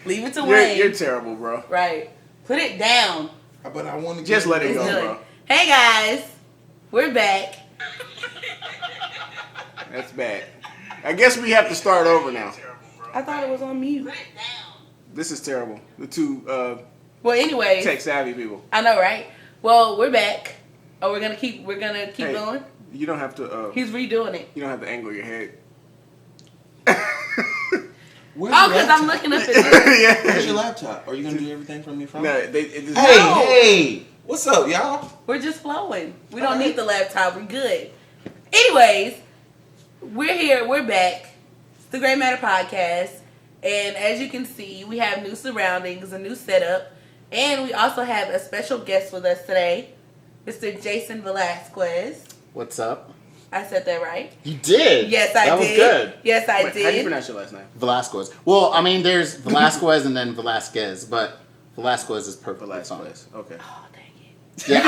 Leave it to Wayne. You're terrible, bro. Right. Put it down. But I want to just let it go, bro. Hey guys, we're back. That's bad. I guess we have to start over now. I thought it was on mute. This is terrible. The two well, anyways, tech savvy people. I know, right? Well, we're back. Oh, we're gonna keep Hey, going. You don't have to. He's redoing it. You don't have to angle your head. Because I'm looking up at this. Yeah. Where's your laptop? Are you gonna do everything from your phone? No, Hey, what's up, y'all? We're just flowing. We don't need the laptop. We're good. Anyways, we're here. We're back. It's the Great Matter Podcast. And as you can see, we have new surroundings, a new setup. And we also have a special guest with us today, Mr. Jason Velasquez. What's up? I said that right? You did? Yes, I did. That was good. Yes, I did. How do you pronounce your last name? Velasquez. Well, I mean, there's Velasquez and then Velasquez, but Velasquez is perfectly fine. Okay. Oh, dang it. Yeah, You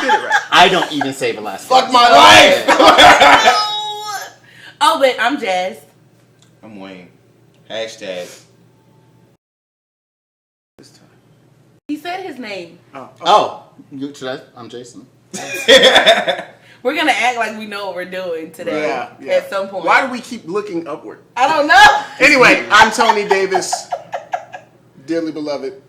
did it right. I don't even say Velasquez. Fuck my life. Oh, but I'm Jazz. I'm Wayne. Hashtag. This time. He said his name. Should I? I'm Jason. We're going to act like we know what we're doing today Yeah. at some point. Why do we keep looking upward? I don't know. Anyway, I'm Tony Davis. Dearly beloved.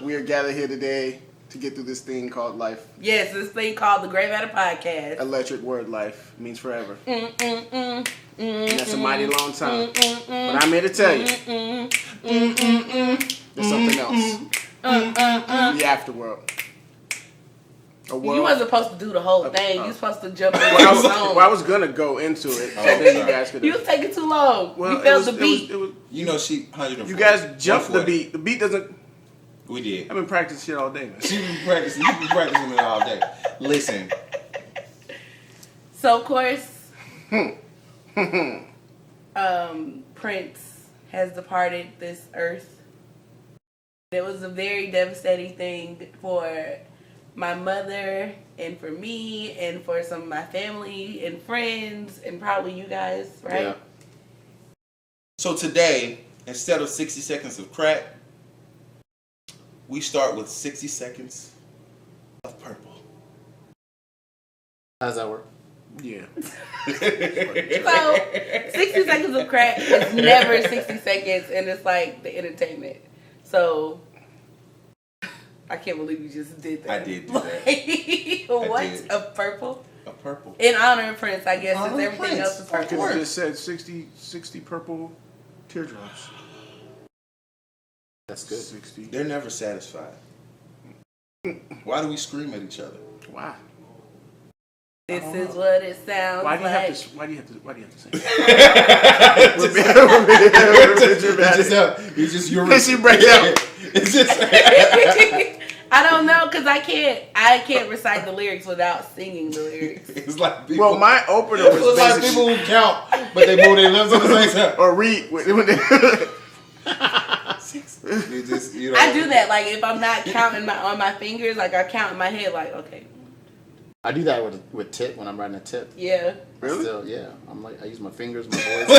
We are gathered here today to get through this thing called life. Yes, this thing called the Great Matter Podcast. Electric word life means forever. And that's a mighty long time. But I'm here to tell you, there's something else. The afterworld. A world. You wasn't supposed to do the whole thing. You was supposed to jump into Well, the song. I was gonna go into it, so then you guys could. You was taking too long. Well, we felt the beat. It was, You know she 140. you guys jumped the 140. beat. The beat doesn't. We did. I've been practicing shit all day, man. She been practicing. You been practicing it all day. Listen. So, of course, Prince has departed this earth. It was a very devastating thing for my mother and for me and for some of my family and friends and probably you guys, right? Yeah. So today, instead of 60 seconds of crack, we start with 60 seconds of purple. How does that work? Yeah. So, 60 seconds of crack is never 60 seconds, and it's like the entertainment. So, I can't believe you just did that. I did do that. What? did. A purple? A purple. In honor of Prince, I guess, since Honor of everything Prince. else is I purple. could have just said 60 purple teardrops. That's good. 60. They're never satisfied. Why do we scream at each other? Why? This is what it sounds Why do you like. have to? Why do you have to? Why do you have to say? It's just your. She breaks out. It's just. I don't know, because I can't recite the lyrics without singing the lyrics. It's like people. Well, my opener was It's like basically people who count, but they move their lips at the same time. or read. You just, you know. I do that, like, if I'm not counting on my fingers, like, I count in my head, like, okay. I do that with tip when I'm writing a tip. Yeah. Really? Still, yeah. I'm like, I use my fingers, my voice. You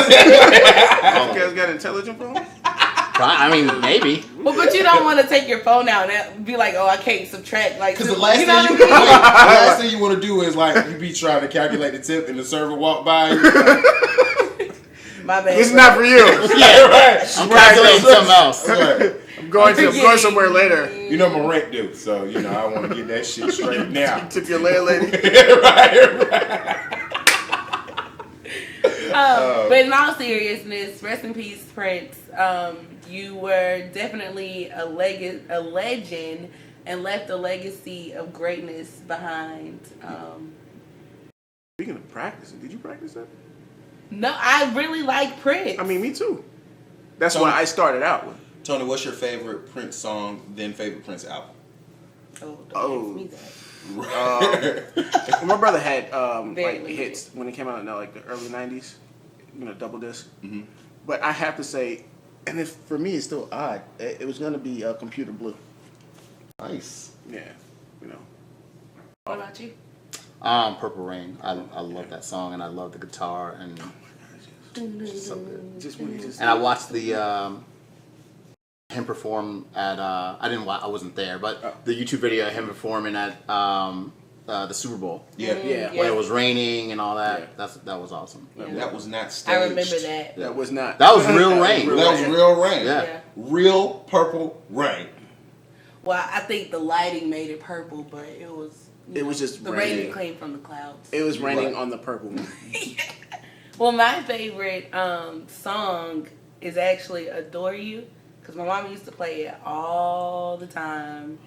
guys got intelligent phones? I mean, maybe. Well, but you don't want to take your phone out and be like, oh, I can't subtract. Like, Because the last you know thing what I mean? the last thing you want to do is like you be trying to calculate the tip and the server walk by. You like, My bad. It's not for you. yeah, right. I'm calculating something else. Right. I'm going somewhere later. You know my rent due, so you know I want to get that shit straight now. Tip your landlady. right. But in all seriousness, rest in peace, Prince. You were definitely a legend and left a legacy of greatness behind. Speaking of practicing, did you practice that? No, I really like Prince. I mean, me too. That's Tony- what I started out with. Tony, what's your favorite Prince song? Then favorite Prince album? Don't ask me that. My brother had Very like limited. hits when it came out in like the early '90s, double disc. Mm-hmm. But I have to say, and for me, it's still odd. It was gonna be Computer Blue. Nice. Yeah, What about you? Purple Rain. I love that song and I love the guitar and Just when you just. And I watched the him perform at I wasn't there, but the YouTube video of him performing at the Super Bowl. Yeah. Yeah. When it was raining and all that. Yeah. That was awesome. Yeah. That was not staged. I remember that. That was not. That was real rain. That was real rain. Yeah. Real purple rain. Well, I think the lighting made it purple, but it was. It was just the raining. rain came from the clouds. It was raining Right. on the purple one. Well, my favorite song is actually "Adore You" because my mom used to play it all the time,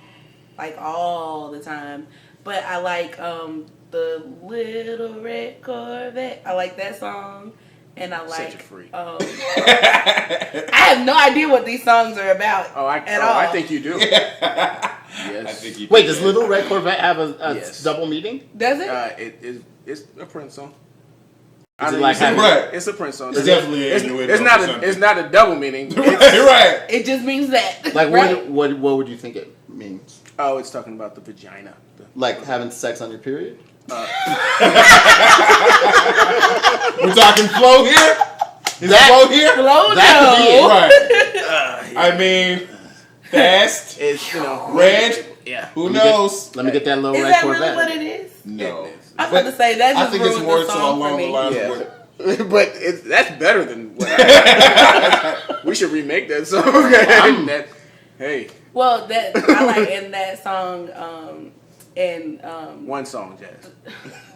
like all the time. But I like the Little Red Corvette. I like that song, and I Set like. you free. I have no idea what these songs are about at all. I think you do. Yes. I think you Wait, did does that. Little Red Corvette have a Yes. double meaning? Does it? It's a Prince song. Is it like having, Right. It's a Prince song. It's definitely it's, innuendo it's or not something. it's not a double meaning. Right, It's- right. It just means that. like right? what would you think it means? Oh, it's talking about the vagina. Like having sex on your period? We're talking flow here? Is That- flow here? Hello, That could be it. Right. I mean, fast, It's red, Yeah. who Let me get- knows? Let me get that Little Is Red that Corvette. really what it is? No. I was about to say that I just think it's ruined more the so song for along the me. lines Yeah. of what. But that's better than what I We should remake that song. That, hey, Well, that I like in that song, one song, Jazz.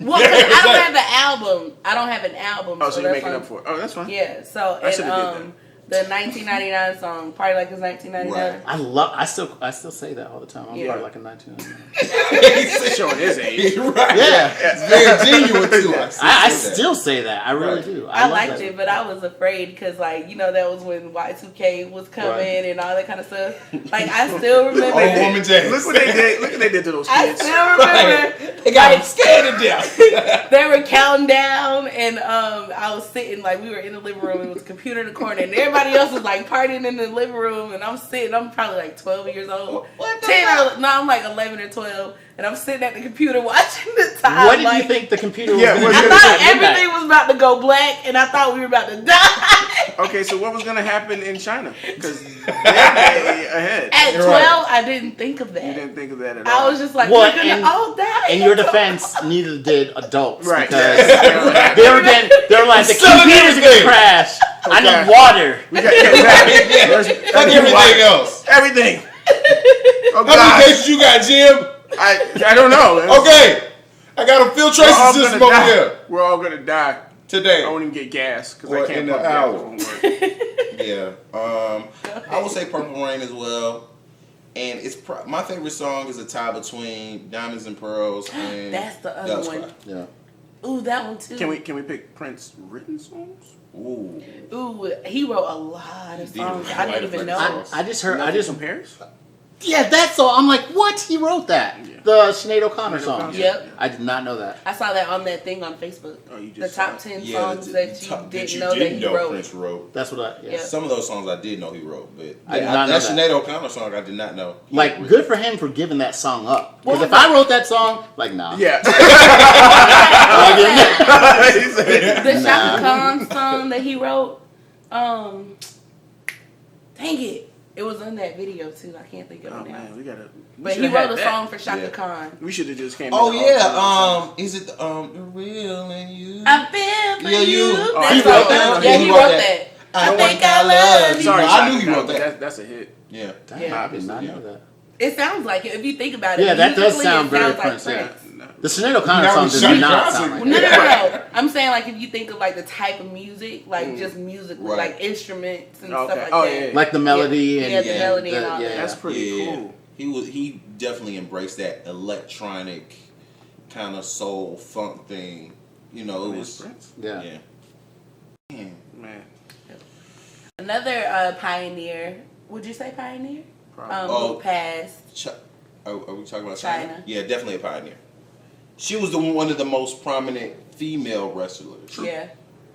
well, 'cause I don't have an album. I don't have an album. Oh, so you're that's making on- up for it. Oh, that's fine. Yeah. So I should've did and the 1999 song, Party Like It's 1999. Right. I still say that all the time. I'm Yeah. part of like a 1999. He's showing his age. Right. Yeah. It's very genuine too. I say that. still say that. I really Right. do. I love liked that. it, but I was afraid because, like, you know, that was when Y2K was coming Right. and all that kind of stuff. Like, I still remember. Old woman jazz. Look what they did. Look what they did to those I kids. still remember. They got him scared to death. They were counting down, and I was sitting, like, we were in the living room, and it was a computer in the corner, and everybody else was, like, partying in the living room, and I'm sitting, I'm probably, like, 12 years old. What the 10 fuck? or, no, I'm, like, 11 or 12, and I'm sitting at the computer watching the time. What did like, you think the computer was Yeah, going to what's do? I gonna thought say everything was about to go black, and I thought we were about to die. Okay, so what was gonna happen in China? Because they're way ahead. At You're 12, right. I didn't think of that. You didn't think of that at all. I was just like, Well, we're gonna in- all die. In your defense, neither did adults. Right. Because Yeah. they were like, the Selling computer's going to everything. crash. I Okay. need water. We got exactly. Like everything else. Everything. Oh How many God. cases you got, Jim? I don't know. Okay. I got a We're filtration all system gonna over die. here We're all gonna die. today. I won't even get gas because Or I can't in the pump gas. hour. It won't work. Yeah. I would say Purple Rain as well. And it's my favorite song is a tie between Diamonds and Pearls and That's the other Doves one. Cry. Yeah. Ooh, that one too. Can we pick Prince written songs? Ooh. Ooh, he wrote a lot of He did songs. write I a didn't even bunch know. of I just heard, Nothing compares. yeah, that's all. I'm like, what? He wrote that. Yeah. The Sinead O'Connor Sinead song. O'Connor. Yep. I did not know that. I saw that on that thing on Facebook. Oh, you The just top saw 10 Yeah, songs that you didn't know that he wrote. Prince wrote. That's what I, yeah. Yeah. Some of those songs I did know he wrote, but I did not know that that. Sinead O'Connor song I did not know. he Like, wrote. good for him for giving that song up. Because Well, if I wrote that song, like, nah. Yeah. He said- The Nah. Shaka Khan song that he wrote, dang it. It was in that video too. I can't think of Oh it now. man, we gotta. But he wrote a song for Shaka Yeah. Khan. We should have just came. Oh in yeah, is it the real in you? I feel for Yeah, you. you. Oh, That he song. wrote that? Yeah, he wrote that. I want think I love you. Sorry, I knew Shaka he wrote Khan, but that. That's a hit. Yeah. Damn, Yeah. I did not know that. It sounds like it if you think about it. Yeah, that does Musically, sound it very sounds like Prince, yeah. Prince. The Sinead O'Connor That song was does Shaka not Johnson. sound like No, that. no. I'm saying like if you think of like the type of music, like just music, Right. like instruments and Okay. stuff like Oh, that. yeah, yeah. Like the melody and Yeah, the melody and all yeah. that. That's pretty Yeah. cool. He definitely embraced that electronic kind of soul funk thing. You know, it Man, was Prince. Yeah. Man. Man. Another pioneer. Would you say pioneer? Probably. Oh. Who passed? Are we talking about China. Yeah, definitely a pioneer. She was one of the most prominent female wrestlers. Yeah.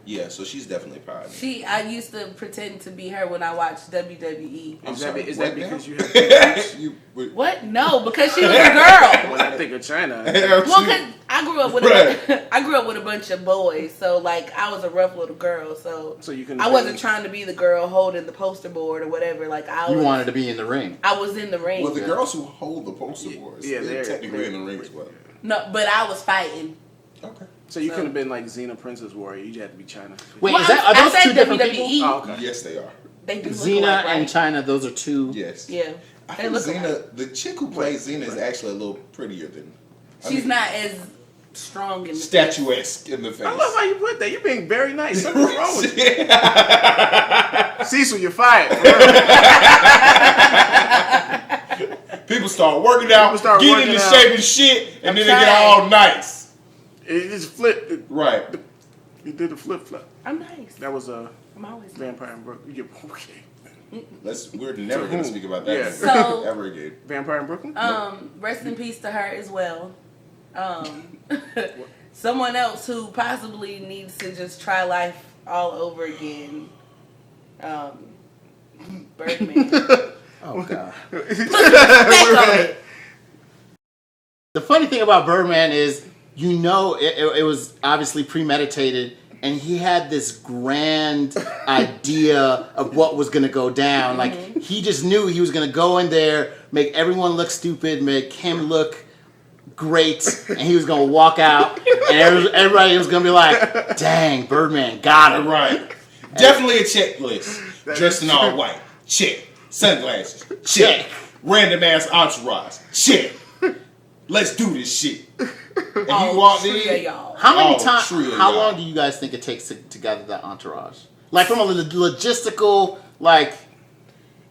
Yeah, so she's definitely proud of me. I used to pretend to be her when I watched WWE. I'm Is sorry, that what because now? you have big boobs? What? No, because she was a girl. When I think of China, Well, cause I grew up with I grew up with a bunch of boys, so like I was a rough little girl. So you can. I wasn't trying to be the girl holding the poster board or whatever. Like You wanted to be in the ring. I was in the ring. Well, the girls who hold the poster boards, Yeah, they're they're technically in the ring as well. No, but I was fighting. Okay. So you could have been like Xena Princess Warrior. You just had to be China. Wait, Well, are I those said two different WWE. people? Oh, okay. Yes, they are. They do look Xena alike, right? and China, those are two. Yes. Yeah. I They think look Xena, alike. the chick who plays Xena is actually a little prettier than. She's not as strong in the statuesque in the face. I love how you put that. You're being very nice. Something's wrong with you. Cecil, you're fired. People start working out, get working into out. shape and shit, and then they get trying. all nice. It just flipped. Right. You did a flip flop. I'm nice. That was a I'm always nice. Vampire in Brooklyn. Okay. We're never going to speak about that Yeah. So- ever again. Vampire in Brooklyn? Rest in peace to her as well. Someone else who possibly needs to just try life all over again. Birdman. Oh, God. Back on it. The funny thing about Birdman is, it was obviously premeditated, and he had this grand idea of what was going to go down. Like, he just knew he was going to go in there, make everyone look stupid, make him look great, and he was going to walk out, and everybody was going to be like, dang, Birdman got it. Right. Definitely a checklist. Dressed in all white. Check. Sunglasses. Check. Random ass entourage. Check. Let's do this shit. And you walked Three of in. y'all. How many Oh, times? true, How yeah. long do you guys think it takes to gather that entourage? Like from a logistical, like,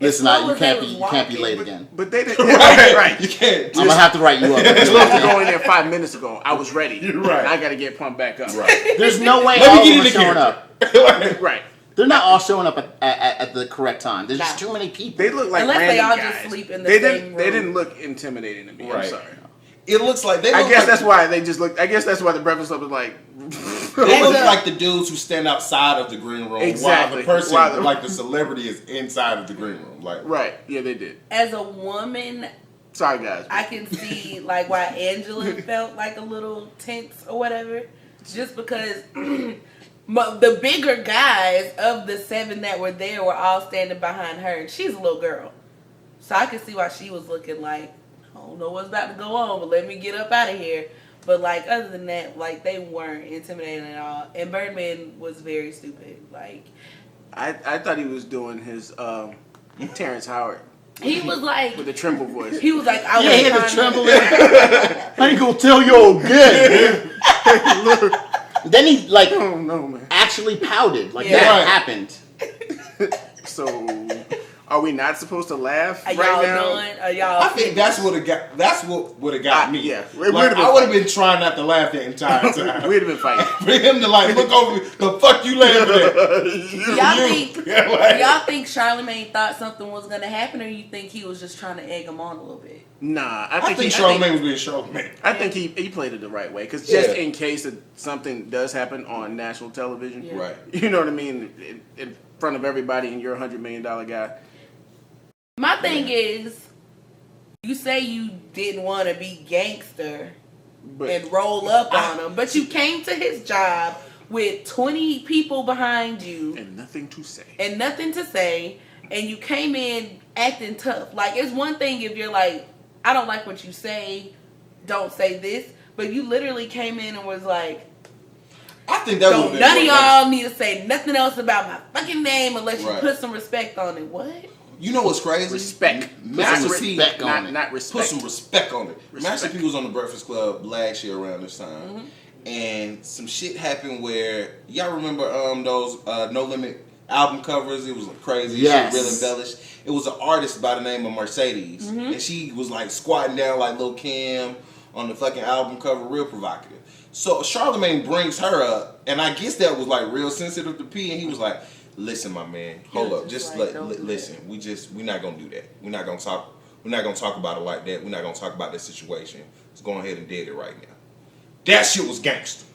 listen, slow you as can't they be was late walking. again. But they didn't. Right. You can't I'm gonna have to write you up. You're supposed to go in there 5 minutes ago. I was ready. You're right. I got to get pumped back up. Right. There's no way Let me all get of them into are showing character. up. Right. They're not all showing up at the correct time. There's just Nah. too many people. They look like Unless they random all guys. just sleep in the they same didn't. They room. didn't look intimidating to me. Right. I'm sorry. It looks like they look I guess like that's why they just look. I guess that's why the Breakfast Club was like. they look a- like the dudes who stand outside of the green room Exactly. while the person, While the- like the celebrity, is inside of the green room. Like, Right. Yeah, they did. As a woman, Sorry, guys. I can see like why Angela felt like a little tense or whatever, just because the bigger guys of the 7 that were there were all standing behind her, and she's a little girl, so I can see why she was looking like, I don't know what's about to go on, but let me get up out of here. But like other than that, like they weren't intimidating at all, and Birdman was very stupid. Like I thought he was doing his Terrence Howard he was like, with the tremble voice. he was like, I Yeah, was he had the trying to- trembling. I ain't gonna tell you again. Then he like Oh no, man. actually pouted. Like Yeah. that Right. happened. So, are we not supposed to laugh Are right y'all now? done? Are y'all? I think that's what would have got me. Yeah. It Like, would've been I would have been trying not to laugh the entire time. We'd have been fighting. For him to like look over me, the fuck you laughing at? Y'all think Yeah, like- y'all think Charlamagne thought something was gonna happen, or you think he was just trying to egg him on a little bit? Nah, I think Charlamagne was being Charlamagne. I think he played it the right way because just Yeah. in case that something does happen on national television, Yeah. Right. you know what I mean, in front of everybody, and you're $100 million guy. My thing is, you say you didn't want to be gangster But and roll up on him, but you came to his job with 20 people behind you and nothing to say. and nothing to say, and you came in acting tough. Like, it's one thing if you're like, I don't like what you say, don't say this, but you literally came in and was like, I think that don't would none of y'all need to say nothing else about my fucking name unless you Right. put some respect on it. What? You know what's crazy? Respect. Master Not P respect on not, it. not put respect. some respect on it. Respect. Master P was on the Breakfast Club last year around this time, and some shit happened where y'all remember those No Limit album covers? It was crazy. Yes. Shit, real embellished. It was an artist by the name of Mercedes, and she was like squatting down like Lil Kim on the fucking album cover, real provocative. So Charlamagne brings her up, and I guess that was like real sensitive to P, and he was like, "Listen, my man, hold was up, just just like, don't do listen. We're not gonna do that. We're not gonna talk. We're not gonna talk about it like that. We're not gonna talk about this situation. Let's go ahead and dead it right now." That shit was gangster.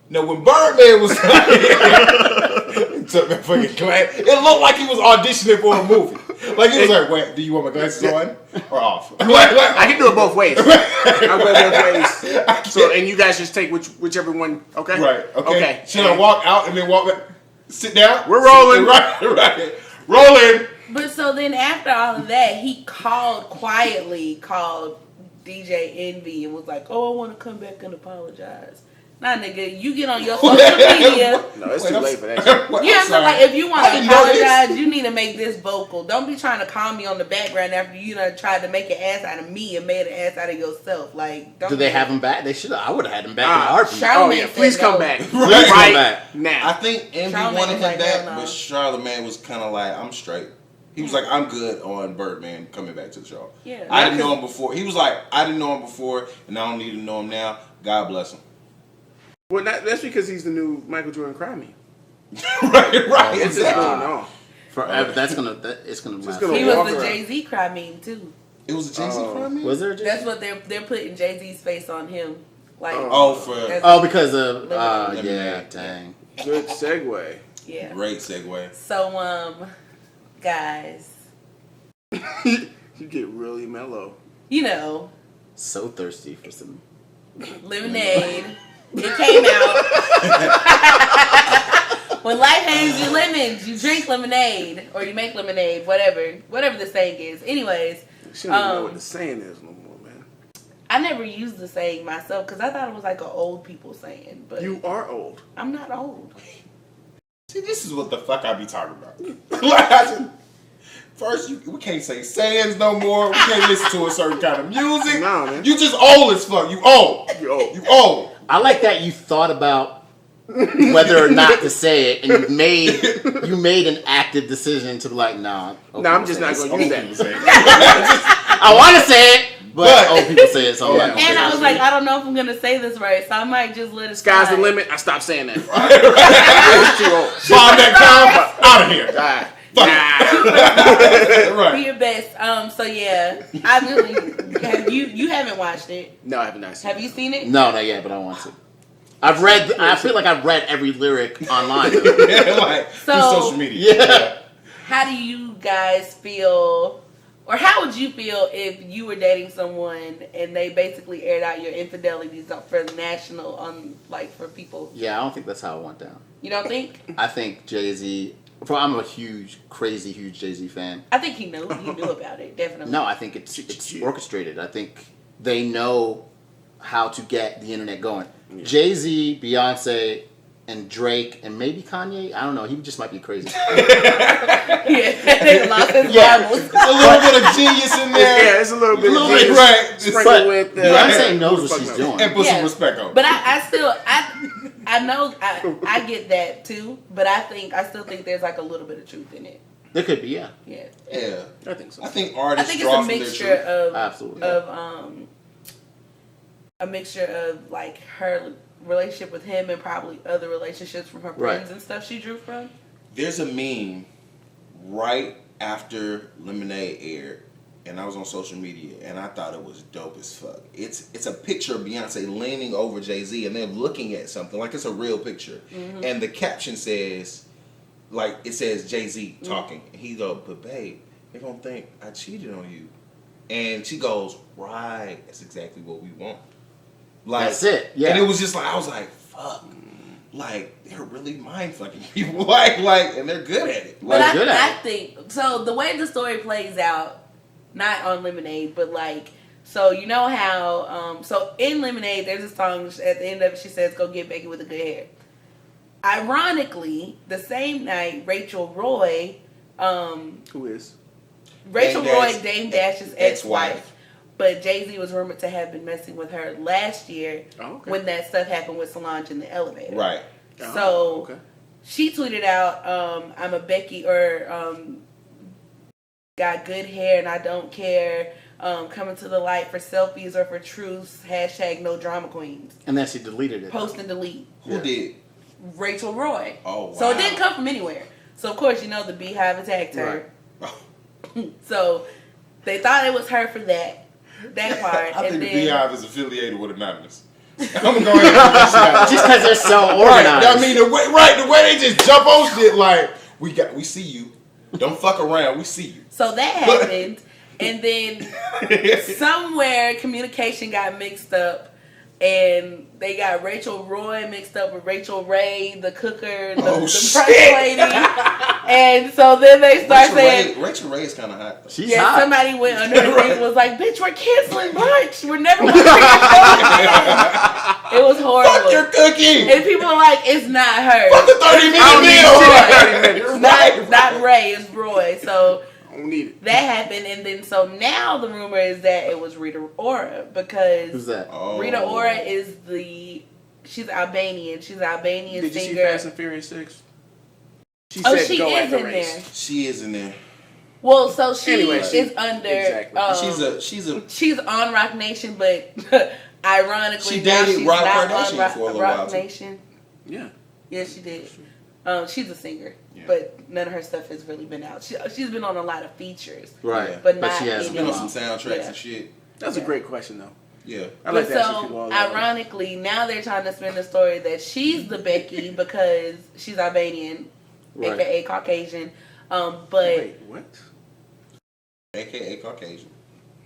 Now, when Birdman was he took that fucking glass, it looked like he was auditioning for a movie. Like he was like, "Wait, do you want my glasses on or off?" I can do it both ways. I'll go both ways. So, and you guys just take whichever one. Okay. Right. Okay. Should And I walk out and then walk back? Sit down. We're rolling. Right. Rolling. But so then after all of that, he quietly called DJ Envy and was like, "Oh, I want to come back and apologize." Nah, nigga, you get on your social media. No, it's too late for that shit. Yeah, so like if you want I to didn't know this. apologize, you need to make this vocal. Don't be trying to call me on the background after you done tried to make an ass out of me and made an ass out of yourself. Like, don't. Do they have him back? They should. I would have had him back in a heartbeat. Charlotte- Oh yeah, please come back. Right. Come back. now. I think Envy Charlamagne wanted was him like, back, hell no. but Charlamagne was kind of like, "I'm straight." He was like, "I'm good on Birdman coming back to the show." Yeah. I didn't know him before. He was like, "I didn't know him before, and I don't need to know him now." God bless him. Well, that's because he's the new Michael Jordan Crimey. right. It's just Exactly. going on. Forever. It's gonna last. gonna He walk was the around. Jay-Z cry meme too. It was a Jay-Z from me. Was there a Jay-Z? That's what they're putting Jay-Z's face on him. Like, For Oh, because of yeah, Lemonade. dang. Good segue. yeah. great segue. So guys, You get really mellow. you know, So thirsty for some. lemonade. It came out. When life hands you lemons, you drink lemonade or you make lemonade, whatever the saying is. Anyways, She don't even know what the saying is no more, man. I never used the saying myself because I thought it was like an old people saying, but You are old. I'm not old. See, this is what the fuck I be talking about. Like, I just, first, we can't say sayings no more. We can't listen to a certain kind of music. No, man. You just old as fuck. You old. You old. You old. I like that you thought about whether or not to say it, and you made an active decision to be like, nah. No, I'm just not going to use that. I want to say it, but old people say it, so I'm Yeah. not gonna And say I it. was like, I don't know if I'm gonna say this right, so I might just let it Sky's the slide. limit. I stopped saying that. Right. Too old. Bob that time out of here. Ah, Be Right. your best. So yeah, I really have you haven't watched it. no, I haven't seen Have you seen it? No, not yet, but I want to. I feel like I've read every lyric online. Like, So- through social media. Yeah. How do you guys feel, or how would you feel if you were dating someone and they basically aired out your infidelities for national, like for people? Yeah, I don't think that's how it went down. You don't think? I think Jay-Z, I'm a crazy huge Jay-Z fan. I think he knew about it, definitely. No, I think it's orchestrated. I think they know how to get the internet going. Yeah. Jay-Z, Beyonce, and Drake, and maybe Kanye. I don't know. He just might be crazy. Yeah, they lost his Yeah. Bibles. There's a little bit of genius in there. Yeah, it's a little bit. Little of bit, right. Sprinkled But with Beyonce knows what she's fuck doing. And put Yeah. some respect on it. But I know I get that too, but I still think there's like a little bit of truth in it. There could be, yeah. Yeah. Yeah. I think so. I think I artists think it's draw a from their mixture truth. of Absolutely. a mixture of like her relationship with him and probably other relationships from her Right. friends and stuff she drew from. There's a meme right after Lemonade aired, and I was on social media, and I thought it was dope as fuck. It's a picture of Beyonce leaning over Jay-Z, and they're looking at something like it's a real picture, and the caption says, like it says Jay-Z talking, and he goes, "But babe, they're gonna think I cheated on you," and she goes, "Right, that's exactly what we want." Like, That's it, yeah. And it was just like I was like, "Fuck." Like, they're really mind fucking people, like, and they're good at it. But Like, good at I think so. The way the story plays out, not on Lemonade, but like, so you know how, so in Lemonade, there's a song at the end of it. She says, "Go get Becky with the good hair." Ironically, the same night, Rachel Roy, Who is? Rachel Dame Roy, Dash- Dame Dash's ex-wife, but Jay-Z was rumored to have been messing with her last year Oh, okay. when that stuff happened with Solange in the elevator. right. Oh, So okay. she tweeted out, "I'm a Becky or got good hair and I don't care. Coming to the light for selfies or for truths. Hashtag no drama queens. And then she deleted it. Post and delete." Who did? Rachel Roy. Oh, wow. So it didn't come from anywhere. So of course you know the Beehive attacked her. Oh, So they thought it was her for that part. I and think the then Beehive is affiliated with Anonymous. I'm going to Just because they're so organized. I mean, the way they just jump on shit like we see you. Don't fuck around. We see you. So that happened, and then somewhere communication got mixed up, and they got Rachel Roy mixed up with Rachel Ray, the cooker, the first lady, and so then they start saying Rachel Ray is kind of hot. Though. She's hot. Somebody went under the thing and was like, "Bitch, we're canceling lunch. We're never watching your show again." It was horrible. Fuck your cookie. And people are like, "It's not her. Fuck the 30-minute meal." Not Ray. It's Roy." So I don't need it. that happened, and then so now the rumor is that it was Rita Ora because Who's that? Oh. Rita Ora is she's Albanian. She's an Albanian Did you see singer. Fast and Furious 6? She Oh, said she go is at the in race. there. She is in there. Well, so she Anyway, is under. exactly. She's She's on Rock Nation, but ironically, She now dated she's Rock not Kardashian on Rock, for a little Rock while, too. Nation. Yeah. Yeah, she did. She's a singer, Yeah. but none of her stuff has really been out. She's been on a lot of features, Right. but not she hasn't been any. on some soundtracks Yeah. and shit. That's a great question, though. Yeah. I like But to ask so, people all the time. ironically, now they're trying to spin the story that she's the Becky because she's Albanian, Right. aka Caucasian. But Wait, what? AKA Caucasian.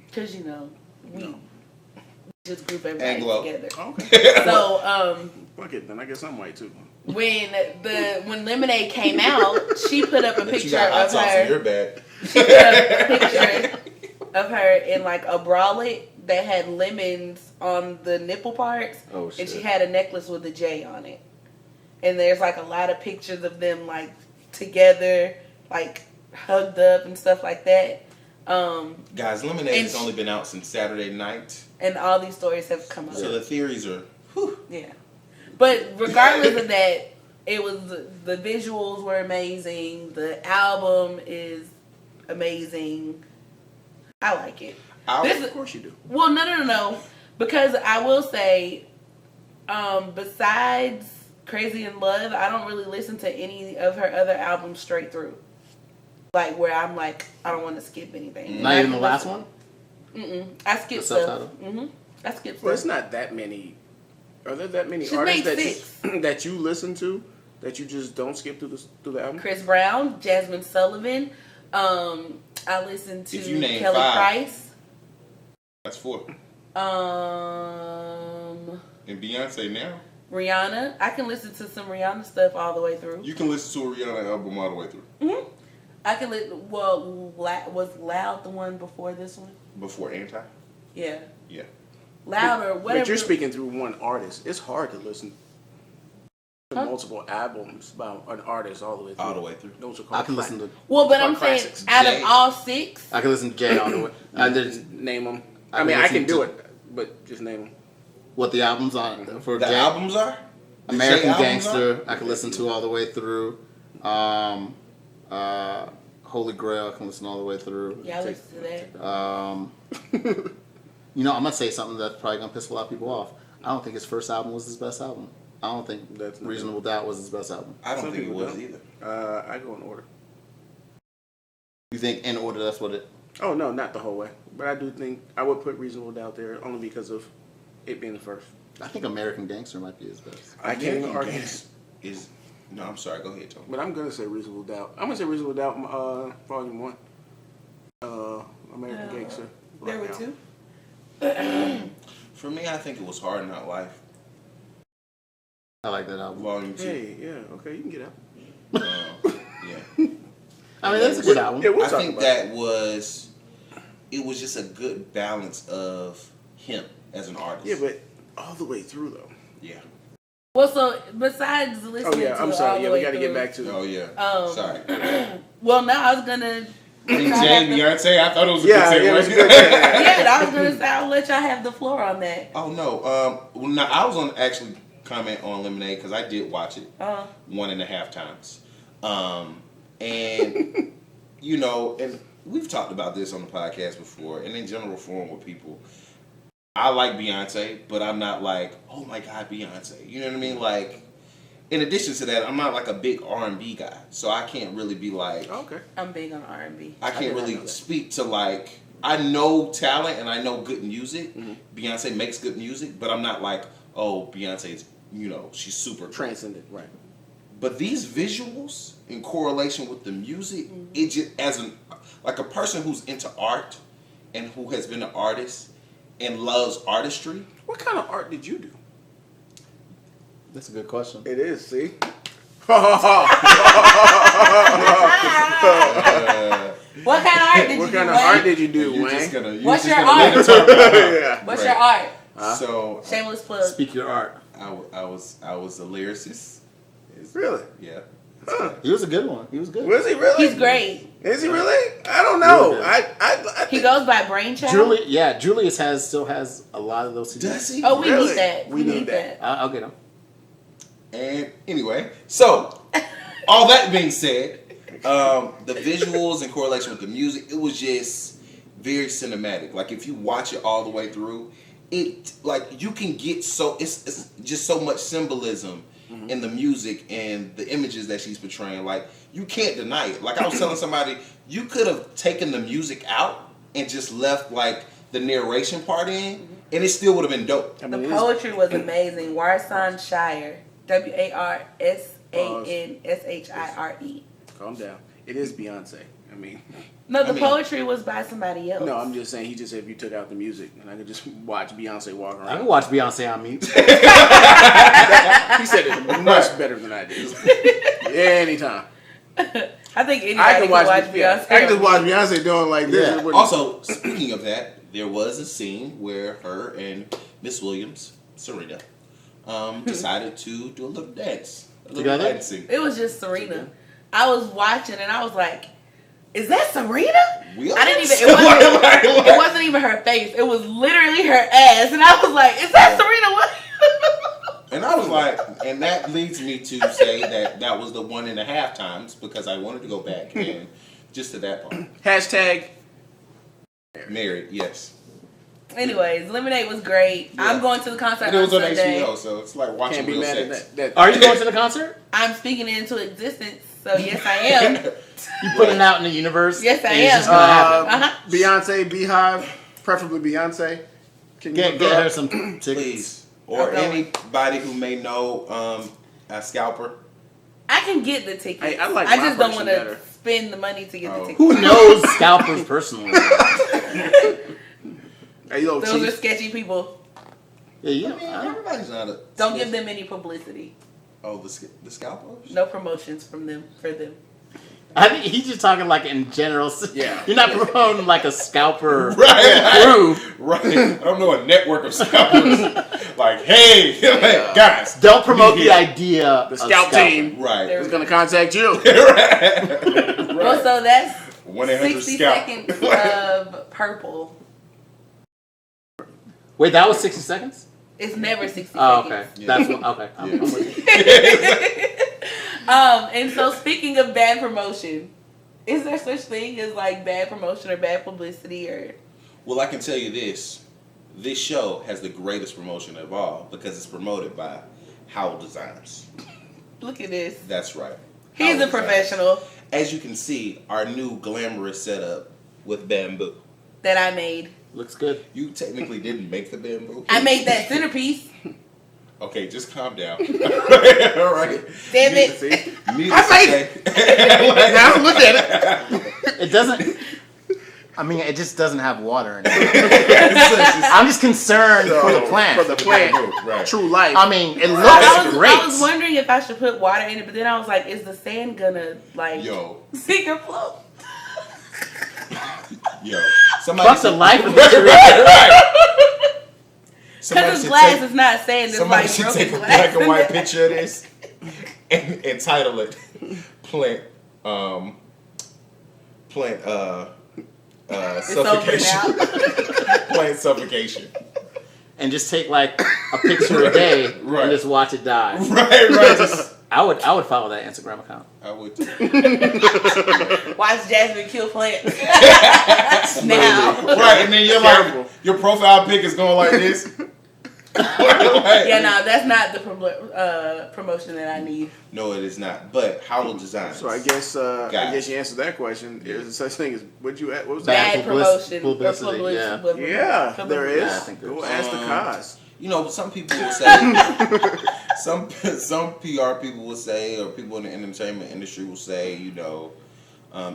because we just group everybody Anglo. together. Okay. So Fuck it, then I guess I'm white, too. when Lemonade came out, she put up a But you picture got hot of sauce in your her. bag. She put up a picture of her in like a bralette that had lemons on the nipple parts, Oh, and shit. she had a necklace with a J on it. And there's like a lot of pictures of them like together, like hugged up and stuff like that. Guys, Lemonade And has only been out since Saturday night. And all these stories have come up. So the theories are, Yeah. But regardless of that, it was the visuals were amazing. The album is amazing. I like it. Of course you do. Well, no. Because I will say, besides Crazy in Love, I don't really listen to any of her other albums straight through. Like where I'm like, I don't want to skip anything. Not even the last one? I skipped The stuff. subtitle? I skipped Well, it's stuff. not that many. Are there that many She's artists made that 6. that you listen to that you just don't skip through the album? Chris Brown, Jasmine Sullivan. I listened to If you name Kelly 5. Price. that's 4. And Beyonce now. Rihanna. I can listen to some Rihanna stuff all the way through. You can listen to a Rihanna album all the way through. I can listen. Well, was Loud the one before this one? Before Anti? Yeah. Yeah. Loud or whatever. But you're speaking through one artist. It's hard to listen to multiple albums by an artist all the way through. All the way through. Those are called I can listen to. Well, but Or I'm saying classics. out of Jay. all 6, I can listen to Jay all the way. There's name them. I I mean, I listen can do to- it, but just name them. what the albums on for The Jay. albums are? The American Jay albums Gangster. I can listen to all the way through. Holy Grail. I can listen all the way through. yeah, I listen to that. I'm gonna say something that's probably gonna piss a lot of people off. I don't think his first album was his best album. I don't think That's not Reasonable Doubt was his best album. I don't Some think it people was don't. either. I go in order. You think in order that's what it? Oh no, not the whole way. But I do think I would put Reasonable Doubt there only because of it being the first. I think American Gangster might be his best. I can't even American argue. Gangster is. No, I'm sorry. Go ahead, Tony. But I'm gonna say Reasonable Doubt. I'm gonna say Reasonable Doubt, Volume 1. American Gangster. There were Right 2. For me, I think it was Hard Knock Life, I like that album. Volume 2. Hey, yeah, okay, you can get out. Yeah. I mean, that's a good album. Yeah, we'll I talk think about that was just a good balance of him as an artist. Yeah, but all the way through though. Yeah. Well, so besides listening Oh yeah, to I'm it all sorry. the Yeah, we way got to get through- back to. Oh yeah. Sorry. Well, now I was gonna. I mean, Jay, Beyonce. I thought it was a Yeah, good yeah, it was segue. good. Yeah, I was gonna say I'll let y'all have the floor on that. Oh no. Well, no, I was on actually comment on Lemonade because I did watch it 1.5 times. And and we've talked about this on the podcast before, and in general forum with people. I like Beyonce, but I'm not like, oh my God, Beyonce. You know what I mean? Like, in addition to that, I'm not like a big R&B guy, so I can't really be like, Okay. I'm big on R&B. I can't did not really know that. speak to like, I know talent and I know good music. Beyonce makes good music, but I'm not like, oh, Beyonce's, she's super cool. Transcendent, right? But these visuals in correlation with the music, it just like a person who's into art and who has been an artist and loves artistry. What kind of art did you do? That's a good question. It is. See. What kind of art did you do? What kind of art did you do, Wayne? What's your art? Yeah. What's your art? So Shameless plug. Speak your art. I was a lyricist. Really? Yeah. Huh. He was a good one. He was good. Was he really? He's great. Is he really? I don't know. Really I He goes by Brainchild. Julius still has a lot of those CDs. Does he? Oh, we Really? need that. We need that. I'll get him. And anyway, so all that being said, the visuals in correlation with the music, it was just very cinematic. Like if you watch it all the way through, it like you can get it's just so much symbolism in the music and the images that she's portraying. Like you can't deny it. Like I was telling somebody, you could have taken the music out and just left like the narration part in, and it still would have been dope. I mean, The poetry was amazing. Warsan Shire. WARSANSHIRE. Calm down. It is Beyonce. I mean, No, the poetry was by somebody else. no, I'm just saying. He just said if you took out the music, and I could just watch Beyonce walk I around. can watch Beyonce on mute. He said it much better than I did. Anytime. I think anybody I can watch Beyonce. yeah, I can just watch Beyonce doing like this. Yeah. It wouldn't- Also, speaking of that, there was a scene where her and Miss Williams, Serena, decided to do a little dance. A little Together? dancing. It was just Serena. I was watching and I was like, "Is that Serena?" Williams? I didn't even. It wasn't even her face. It was literally her ass, and I was like, "Is that Serena?" What? And I was like, and that leads me to say that was the 1.5 times because I wanted to go back and just to that part. Hashtag. Married, yes. Anyways, Lemonade was great. Yeah. I'm going to the concert And it on was on Sunday. HBO, so it's like watching Can't be real mad sex. at that. Are you going to the concert? I'm speaking it into existence, so yes, I am. You putting it out in the universe? Yes, I and it's am. just gonna happen. Uh-huh. Beyonce, Beehive, preferably Beyonce. Can you Get her some tickets. Please. Or Okay. anybody who may know a scalper. I can get the tickets. Hey, I like I my just don't version want to better. spend the money to get the Oh. tickets. Who knows scalpers personally? Hey, yo, Those are Chief. sketchy people. Yeah, you I mean, know. everybody's not a. Don't give them any publicity. Oh, the scalpers? No promotions from them for them. I think he's just talking like in general. Yeah. You're not promoting like a scalper Right. crew. Right. I don't know a network of scalpers. Like, hey, guys. Don't promote be the here. idea. The of scout scalper. team Right. There is going to contact you. Well, so that's 1-800 60 scalp. seconds of purple. Wait, that was 60 seconds? It's never 60 Oh, seconds. okay. That's what, okay. I'm with you. And so speaking of bad promotion, is there such thing as like bad promotion or bad publicity or? Well, I can tell you this. This show has the greatest promotion of all because it's promoted by Howell Designs. Look at this. That's right. He's Howell a professional Designs. As you can see, our new glamorous setup with bamboo. that I made. Looks good. You technically didn't make the bamboo. I made that centerpice. Okay, just calm down. All right. Damn it. See? Needless to say. Now look at it. It doesn't. I mean, it just doesn't have water in it. I'm just concerned for the plant. For the plant. Right. True life. I mean, it looks I great. was wondering if I should put water in it, but then I was like, is the sand gonna like Yo. sink or float? Yo. Somebody Fuck the life of the tree. Right. Because it's glass, it's not sand. It's Somebody like should broken take a glass. black and white picture of this and title it "Plant It's over Suffocation." now. Plant suffocation. And just take like a picture a day Right. and just watch it die. Right. Just, I would follow that Instagram account. I would. Watch Jasmine kill plants. Now. Right, and then you're like, your profile pic is going like this. Yeah, no, that's not the promotion that I need. No, it is not. But Howell Designs. So I guess Guys. you answered that question. Is there such thing as what Bad that? Bad promotion. publicity, or yeah. Yeah, there is. Yeah, I think Go there's- ask the cause. some people will say, some PR people will say, or people in the entertainment industry will say,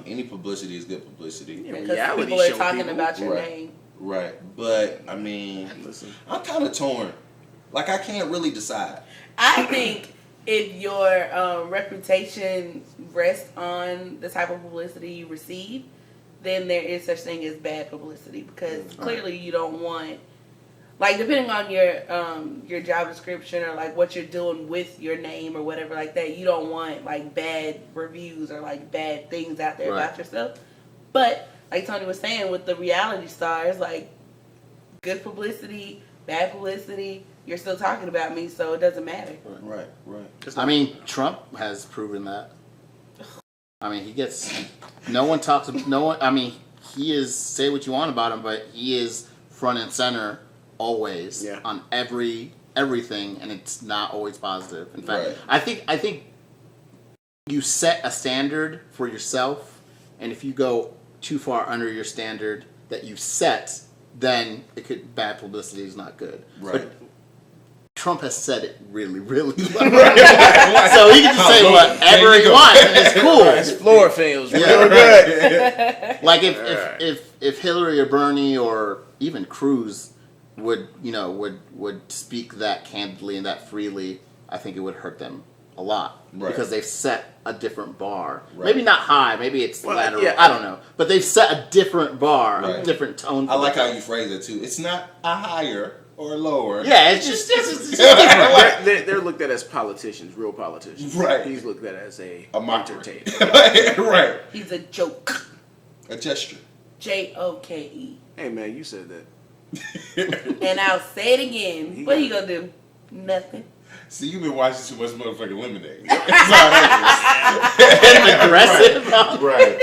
any publicity is good publicity. Because people are talking about your name. Right. But, I mean, listen, I'm kind of torn. Like, I can't really decide. I think if your reputation rests on the type of publicity you receive, then there is such thing as bad publicity, because clearly you don't want, like, depending on your job description or like what you're doing with your name or whatever like that, you don't want like bad reviews or like bad things out there about yourself. But like Tony was saying, with the reality stars, like, good publicity, bad publicity, you're still talking about me, so it doesn't matter. Right. I mean, Trump has proven that. I mean, he is, say what you want about him, but he is front and center always on everything, and it's not always positive. In fact, I think you set a standard for yourself, and if you go too far under your standard that you set, then bad publicity is not good. Right. But Trump has said it really, really well. So he can just say whatever he wants, and it's cool. His floor feels real good. Like if Hillary or Bernie or even Cruz would speak that candidly and that freely, I think it would hurt them a lot. Right. Because they've set a different bar. Right. Maybe not high, maybe it's lateral. Yeah. I don't know. But they've set a different bar, a different tone. I like how you phrase it too. It's not a higher or lower. Yeah, it's just different. They're looked at as politicians, real politicians. Right. He's looked at as a entertainer. Right. He's a joke. A gesture. JOKE. Hey man, you said that. And I'll say it again. What are you gonna do? Nothing. See, you've been watching too much motherfucking Lemonade. Aggressive. Right.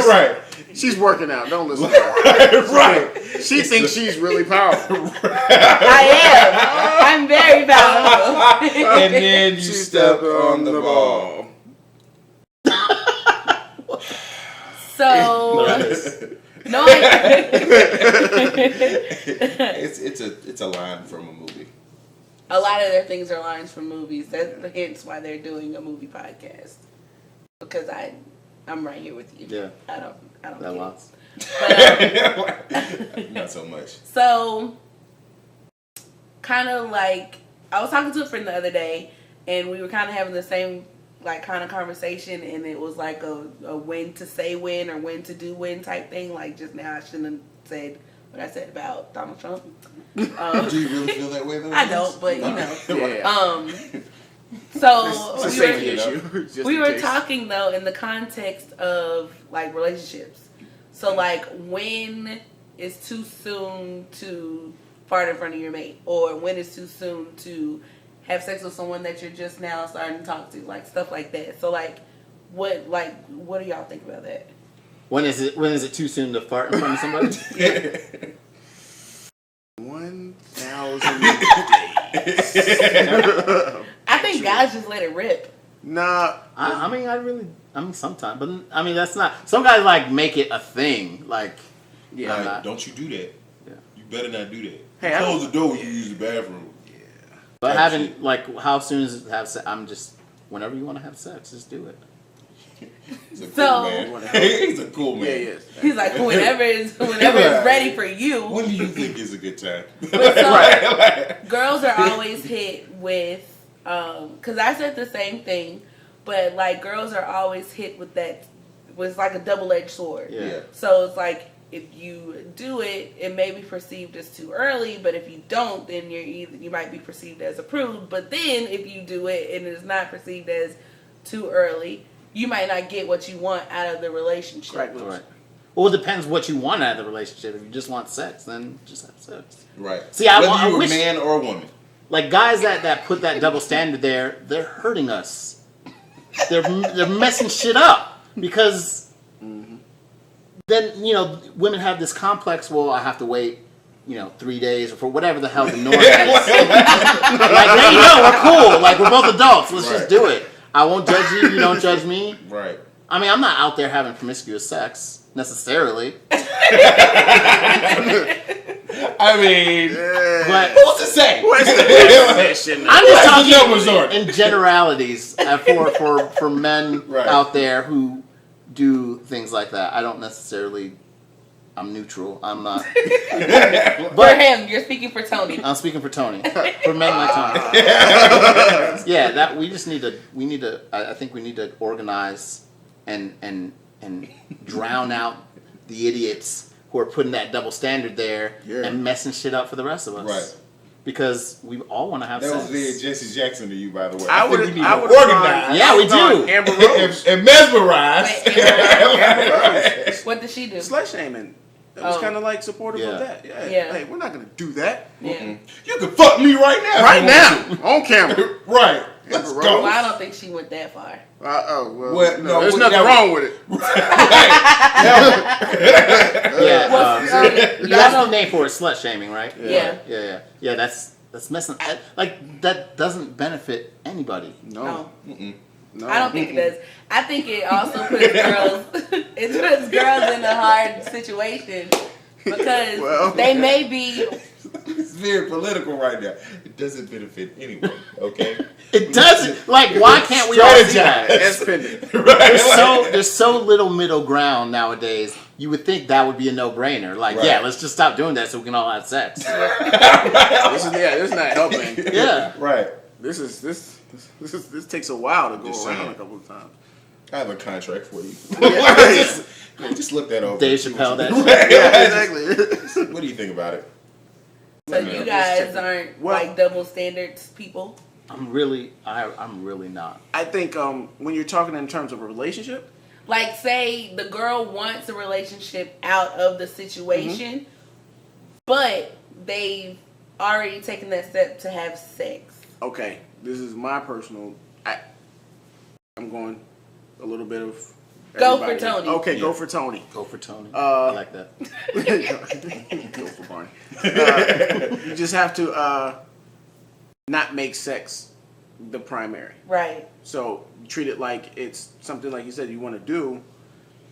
Right. She's working out. Don't listen to her. Right. She thinks she's really powerful. I am. I'm very powerful. And then you step on the ball. So no, it's a line from a movie. A lot of their things are lines from movies. That's hence why they're doing a movie podcast. Because I'm right here with you. Yeah. I don't that lots. But, not so much. So, kind of like, I was talking to a friend the other day, and we were kind of having the same like kind of conversation, and it was like a when to say when or when to do when type thing. Like just now, I shouldn't have said what I said about Donald Trump. Do you really feel that way though? I don't, but So we were talking though in the context of like relationships. So like when is too soon to fart in front of your mate, or when is too soon to have sex with someone that you're just now starting to talk to, like stuff like that. So like what do y'all think about that? When is it too soon to fart in front of somebody? 1,000 days. I think guys just let it rip. Nah. I mean sometimes, but I mean that's not. Some guys like make it a thing. Like, don't you do that? Yeah. You better not do that. Hey, close the door when you use the bathroom. Yeah. But having like, how soon is it to have sex? I'm just whenever you want to have sex, just do it. He's a cool man. He's a cool man. Yeah, He's like whenever it's ready for you. When do you think is a good time? But so, girls are always hit with because I said the same thing, but like girls are always hit with that. It's like a double-edged sword. Yeah. So it's like if you do it, it may be perceived as too early, but if you don't, then you might be perceived as a prude. But then if you do it and it's not perceived as too early, you might not get what you want out of the relationship. Right. Well, it depends what you want out of the relationship. If you just want sex, then just have sex. Right. See, whether you're a man or a woman. Like guys that put that double standard there, they're hurting us. They're messing shit up because then women have this complex. Well, I have to wait 3 days or for whatever the hell the norm is. Like, hey, we're cool. Like we're both adults. Let's just do it. I won't judge you. You don't judge me. Right. I mean, I'm not out there having promiscuous sex necessarily. I mean, But what's to say? What's the I'm just Where's the numbers talking on? in generalities for men Right. out there who do things like that. I don't necessarily. I'm neutral. I'm not. For him, you're speaking for Tony. I'm speaking for Tony. For men like Tony. Yeah, that we just need to. We need to. I think we need to organize and drown out the idiots who are putting that double standard there and messing shit up for the rest of us. Right. Because we all want to have That sex. was very Jesse Jackson to you, by the way. I think would we need have to organize. Yeah, we do. Amber Rose. and mesmerize. Wait, Amber Rose. What did she do? Slut shaming. It was kind of like supportive of that. Yeah. Hey, we're not gonna do that. Yeah. You can fuck me right now. Right now, on camera. Right. Let's Amber go. Well, I don't think she went that far. Well, no, there's well, nothing that- wrong with it. Yeah, Y'all that's know- the name for it. Slut shaming, right? Yeah. Yeah. That's messing. Like that doesn't benefit anybody. No. No. I don't think it does. I think it also puts girls it puts girls in a hard situation because they may be It's very political right now. It doesn't benefit anyone, okay? It doesn't. Like, why can't we all see that? That's pending. There's so little middle ground nowadays. You would think that would be a no-brainer. Like, Right. yeah, let's just stop doing that so we can all have sex. This is not helping. Yeah. Right. This takes a while to go Just around saying. a couple of times. I have a contract for you. Yeah. just look that over. Dave Chappelle, that shit. Exactly. What do you think about it? so you guys aren't like double standards people. I'm really not. I think when you're talking in terms of a relationship, Like say the girl wants a relationship out of the situation, but they've already taken that step to have sex. okay, this is my personal. I'm going a little bit of. Go for everybody. Tony. Okay, Yeah. go for Tony. Go for Tony. I like that. Go for Barney. You just have to not make sex the primary. Right. So treat it like it's something like you said you want to do,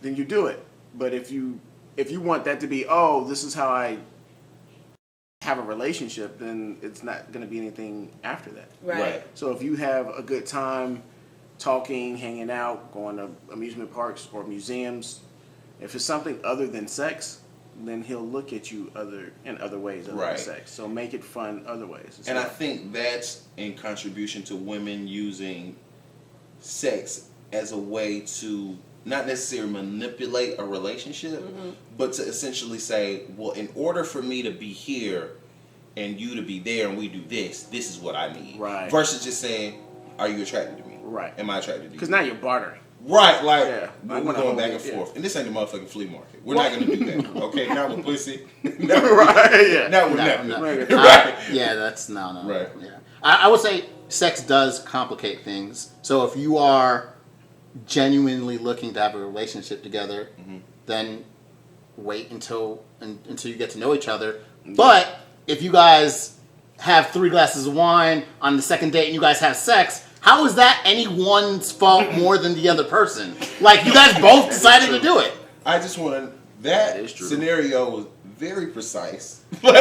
then you do it. But if you want that to be, oh, this is how I have a relationship, then it's not going to be anything after that. Right. So if you have a good time talking, hanging out, going to amusement parks or museums, if it's something other than sex, then he'll look at you in other ways other Right. than sex. So make it fun other ways. And I think that's in contribution to women using sex as a way to not necessarily manipulate a relationship, but to essentially say, well, in order for me to be here and you to be there and we do this is what I need. Right. Versus just saying, are you attracted to me? Right. Am I attracted to you? Because now you're bartering. Right, like Yeah. we're I'm gonna going hold back it, and yeah. forth. And this ain't the motherfucking flea market. We're not gonna do that. Okay, not with pussy. Right, yeah. Not with No, nothing. no. Right. Yeah, that's no. Right. Yeah, I would say sex does complicate things. So if you are genuinely looking to have a relationship together, then wait until you get to know each other. But if you guys have 3 glasses of wine on the second date and you guys have sex, how is that anyone's fault more than the other person? Like, you guys both decided to do it. I just want to. That is true. scenario was very precise. I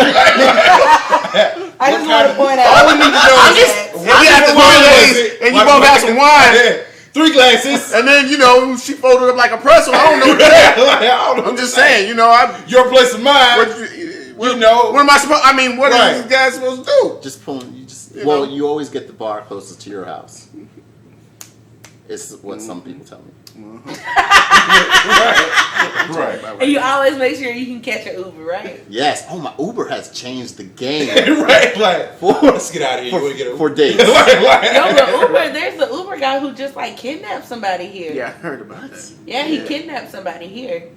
just want to point out. All we need to know is we have the holidays and you both have some wine. 3 glasses. And then, she folded up like a pretzel. I don't know what to say. I'm just saying, Your place of mine. what am I supposed, what Right. are these guys supposed to do? Just pulling. You know? You always get the bar closest to your house. It's what some people tell me. Right. And you always make sure you can catch an Uber, right? Yes. Oh, my Uber has changed the game Right. Like, let's get out of here. You want to get a for dates. Yo, the Uber, there's the Uber guy who just like kidnapped somebody here. Yeah, I heard about that. Yeah, he kidnapped somebody here.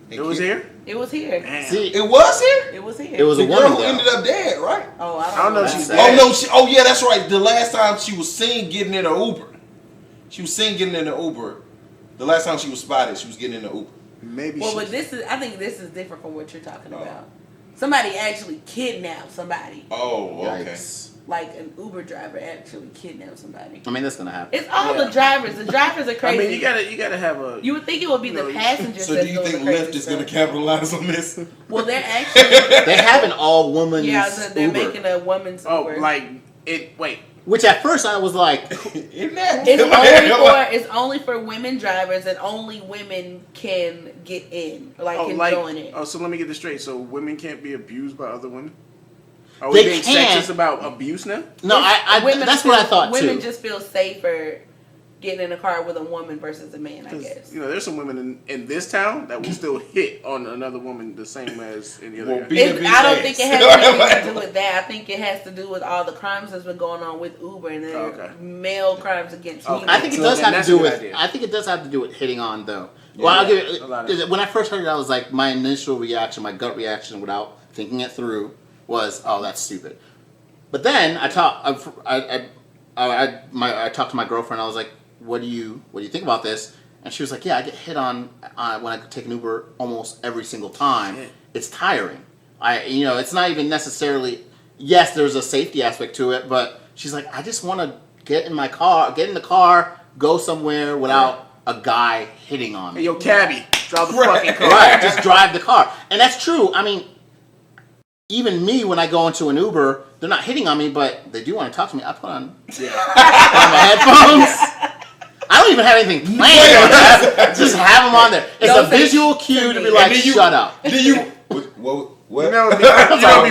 It was here? It was here. Damn. See, It was here. It was here. it was The a girl woman who though. ended up dead, right? Oh, I don't know if she's That's dead. Oh no, yeah, that's right. The last time she was seen getting in an Uber. She was seen getting in an Uber. The last time she was spotted, she was getting in an Uber. Maybe Well, she. but I think this is different from what you're talking about. Somebody actually kidnapped somebody. Oh, okay. Yikes. like an Uber driver actually kidnap somebody. I mean, that's gonna happen. It's all the drivers. The drivers are I crazy. mean, you gotta have a. You would think it would be the passengers. So do you think Lyft is going to capitalize on this? Well, they're actually. They have an all woman's They're Uber, making a woman's Uber. like it. Wait. which at first I was like, Isn't that? It's only for women drivers, and only women can get in, can join it. Oh, so let me get this straight. So women can't be abused by other women? Are They we being can. sexist about abuse now? no, that's what I thought too. Women just feel safer getting in a car with a woman versus a man, I guess. You know, there's some women in this town that will still hit on another woman the same as any other Well, guy. I don't think it has anything to do with that. I think it has to do with all the crimes that's been going on with Uber and their male crimes against women. I think it So does then have that's to do a good with. idea. I think it does have to do with hitting on though. Yeah, well, I'll give a lot it. of- When I first heard it, I was like, my initial reaction, my gut reaction, without thinking it through, was, "Oh, that's stupid." But then I talked to my girlfriend. I was like, "What do you think about this?" And she was like, "Yeah, I get hit on when I take an Uber almost every single time. Yeah. It's tiring. It's not even necessarily. Yes, there's a safety aspect to it, but she's like, I just want to get in the car, go somewhere without a guy hitting on me. Hey, yo, cabbie, drive the fucking car. Right, just drive the car." And that's true. I mean, even me, when I go into an Uber, they're not hitting on me, but they do want to talk to me. I put on my headphones. I don't even have anything planned. Just have them on there. It's a visual cue to be like, shut up. What? You know, it'd be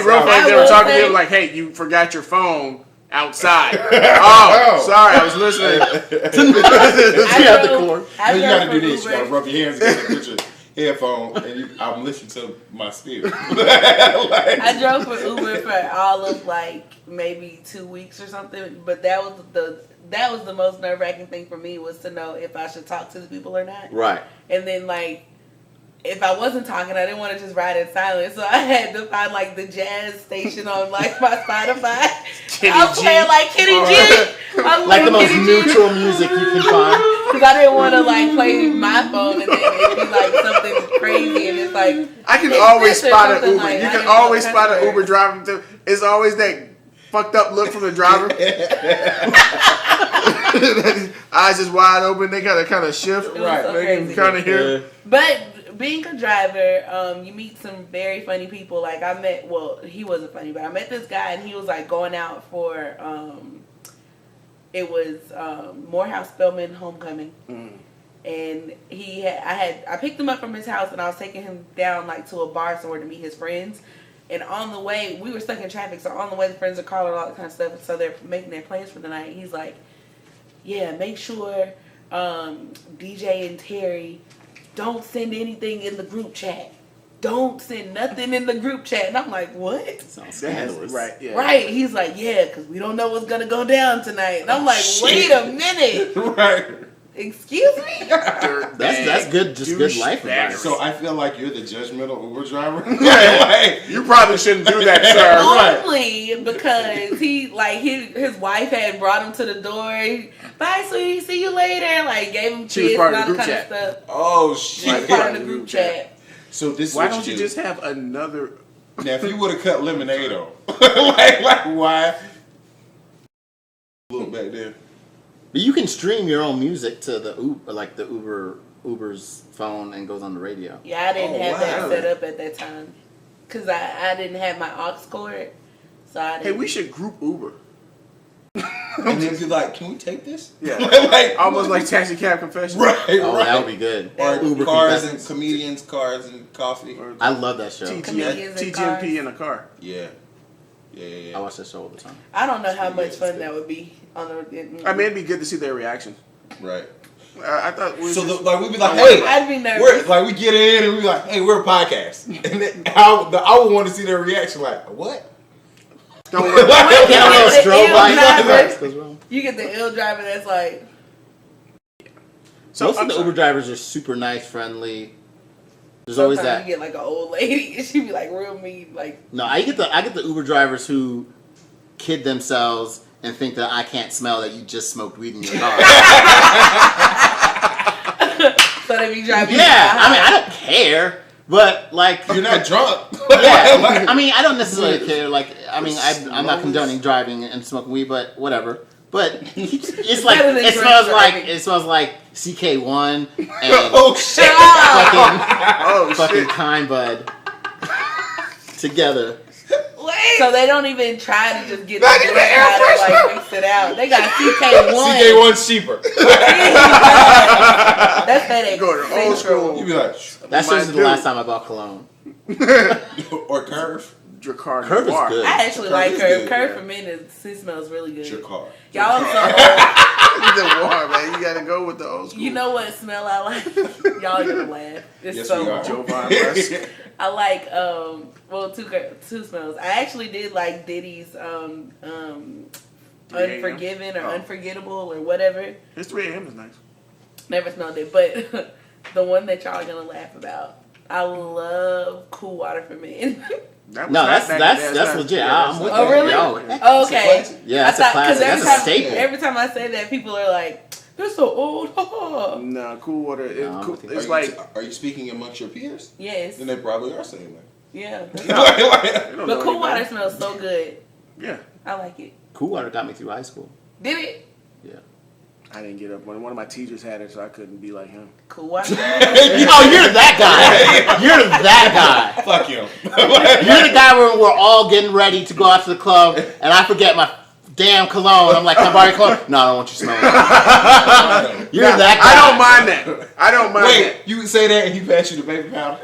real funny if they were talking to him like, "Hey, you forgot your phone outside." Oh, sorry, I was listening. You gotta do this. You gotta rub your hands together, put your headphone, and I'm listening to my spirit. I drove for Uber for all of maybe 2 weeks or something, but that was the most nerve-wracking thing for me, was to know if I should talk to the people or not. Right. And then if I wasn't talking, I didn't want to just ride in silence, so I had to find the jazz station on my Spotify. I was playing Kenny G. Like the most neutral music you can find. Because I didn't want to play my phone and then it'd be something crazy, and it's I can always spot an something Uber. You can always spot an Uber driving through. It's always that fucked up look from the driver. Eyes is wide open. They gotta kind of shift. Right. So they can crazy. kind of hear. But being a driver, you meet some very funny people. He wasn't funny, but I met this guy, and he was going out for it was Morehouse Spelman Homecoming. And I picked him up from his house, and I was taking him down to a bar somewhere to meet his friends. And on the way, we were stuck in traffic, so on the way the friends are calling, all that kind of stuff, so they're making their plans for the night. He's like, "Yeah, make sure DJ and Terry don't send anything in the group chat. Don't send nothing in the group chat." And I'm like, "What?" Sounds scandalous. Right. Yeah. Right. He's like, "Yeah, because we don't know what's going to go down tonight." And I'm like, "Wait a minute. Right. Excuse me?" That's good. Just good life advice. So I feel like you're the judgmental Uber driver. You probably shouldn't do that, sir. Only because his wife had brought him to the door. "Bye, sweetie. See you later." Gave him She was kiss part and of all the that group kind of chat. stuff. Oh She shit! was part of the group chat. So this is Why what don't you do. just have another? Now, if you would have cut lemonade on, why? Look back there. But you can stream your own music to the Uber's phone and goes on the radio. Yeah, I didn't have that wow. set up at that time because I didn't have my aux cord, so I didn't. Hey, we should group Uber. And then be like, "Can we take this?" Yeah. Almost like Taxi Cab Confession. Right. Oh, that would be good. Or Uber cars Confessions. and comedians, cars and coffee. Or I love that show. Comedians and TGMP cars. in a car. Yeah. I watch that show all the time. I don't know how Yeah, much it's fun good. that would be on the. I mean, it'd be good to see their reaction. Right. I thought we So just, we'd be like, "Hey, I'd be nervous. we get in and we be like, hey, we're a podcast," and then I would want to see their reaction, like, "What?" don't worry. Get a little the strobe ill light. driver. You get the ill driver that's like. So Most I'm of the sorry. Uber drivers are super nice, friendly. There's always Sometimes that. you get an old lady and she be real mean, No, I get the Uber drivers who kid themselves and think that I can't smell that you just smoked weed in your car. so they be driving. Yeah, I mean, I don't care. But like, You're not drunk. yeah. I mean, I don't necessarily care. Like, I mean, I'm not condoning driving and smoking weed, but whatever. But it's like it smells like CK1 and Oh shit! fucking Kind Bud together. So they don't even try to just get Not the even blunt air out and freshener. mix it out. They got CK1. CK1's cheaper. That's headache. Go to old school. You be like, That's just the last time I bought cologne. or Curve. Dracar. Curve is good. I actually Curve like is Curve. good, Curve yeah. for men it smells really good. Dracar. Y'all, I'm so old. The war, man. You gotta go with the old school. You know what smell I like? Y'all gonna laugh. It's Yes, so we are. Joe Von Musk. I like two smells. I actually did like Diddy's Unforgiven or Unforgettable or whatever. His 3 a.m. is nice. Never smelled it, but the one that y'all are gonna laugh about. I love Cool Water for Men. That was No, not that's legit. I'm with Oh, that. really? Yo, Okay. yeah, that's a classic. That's a staple. Every time I say that, people are like, "They're so old." No, Cool Water. No, I'm with you. It's like Are you speaking amongst your peers? Yes. Then they probably are saying that. Yeah. they don't But know Cool Water anybody. smells so good. Yeah, I like it. Cool Water got me through high school. Did it? Yeah. I didn't get up. One of my teachers had it, so I couldn't be like him. Cool Water. Oh, you're that guy. You're that guy. Fuck him. You're the guy where we're all getting ready to go out to the club, and I forget my damn cologne. I'm like, can I borrow your cologne? No, I don't want you smelling it. You're that guy. I don't mind that. I don't mind Wait, that. you can say that and he passed you the baby powder?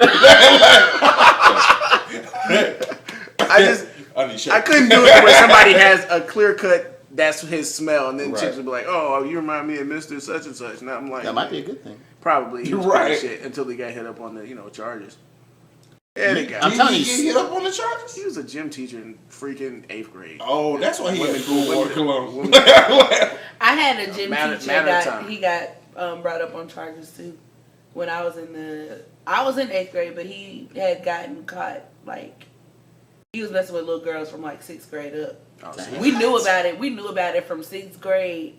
I couldn't do it where somebody has a clear cut. That's his smell, and then Right. chicks would be like, "Oh, you remind me of Mr. Such and Such." And I'm like, That might be a good thing. probably he was Right. right. Shit until he got hit up on the charges. Yeah, they got. I'm telling you. Did he get hit up on the charges? He was a gym teacher in freaking 8th grade. Oh, that's why he had cool water cologne. I had a gym Matter teacher of time. he got brought up on charges too. When I was in 8th grade, but he had gotten caught like he was messing with little girls from like 6th grade up. Oh, so We knew about it. We knew about it from 6th grade.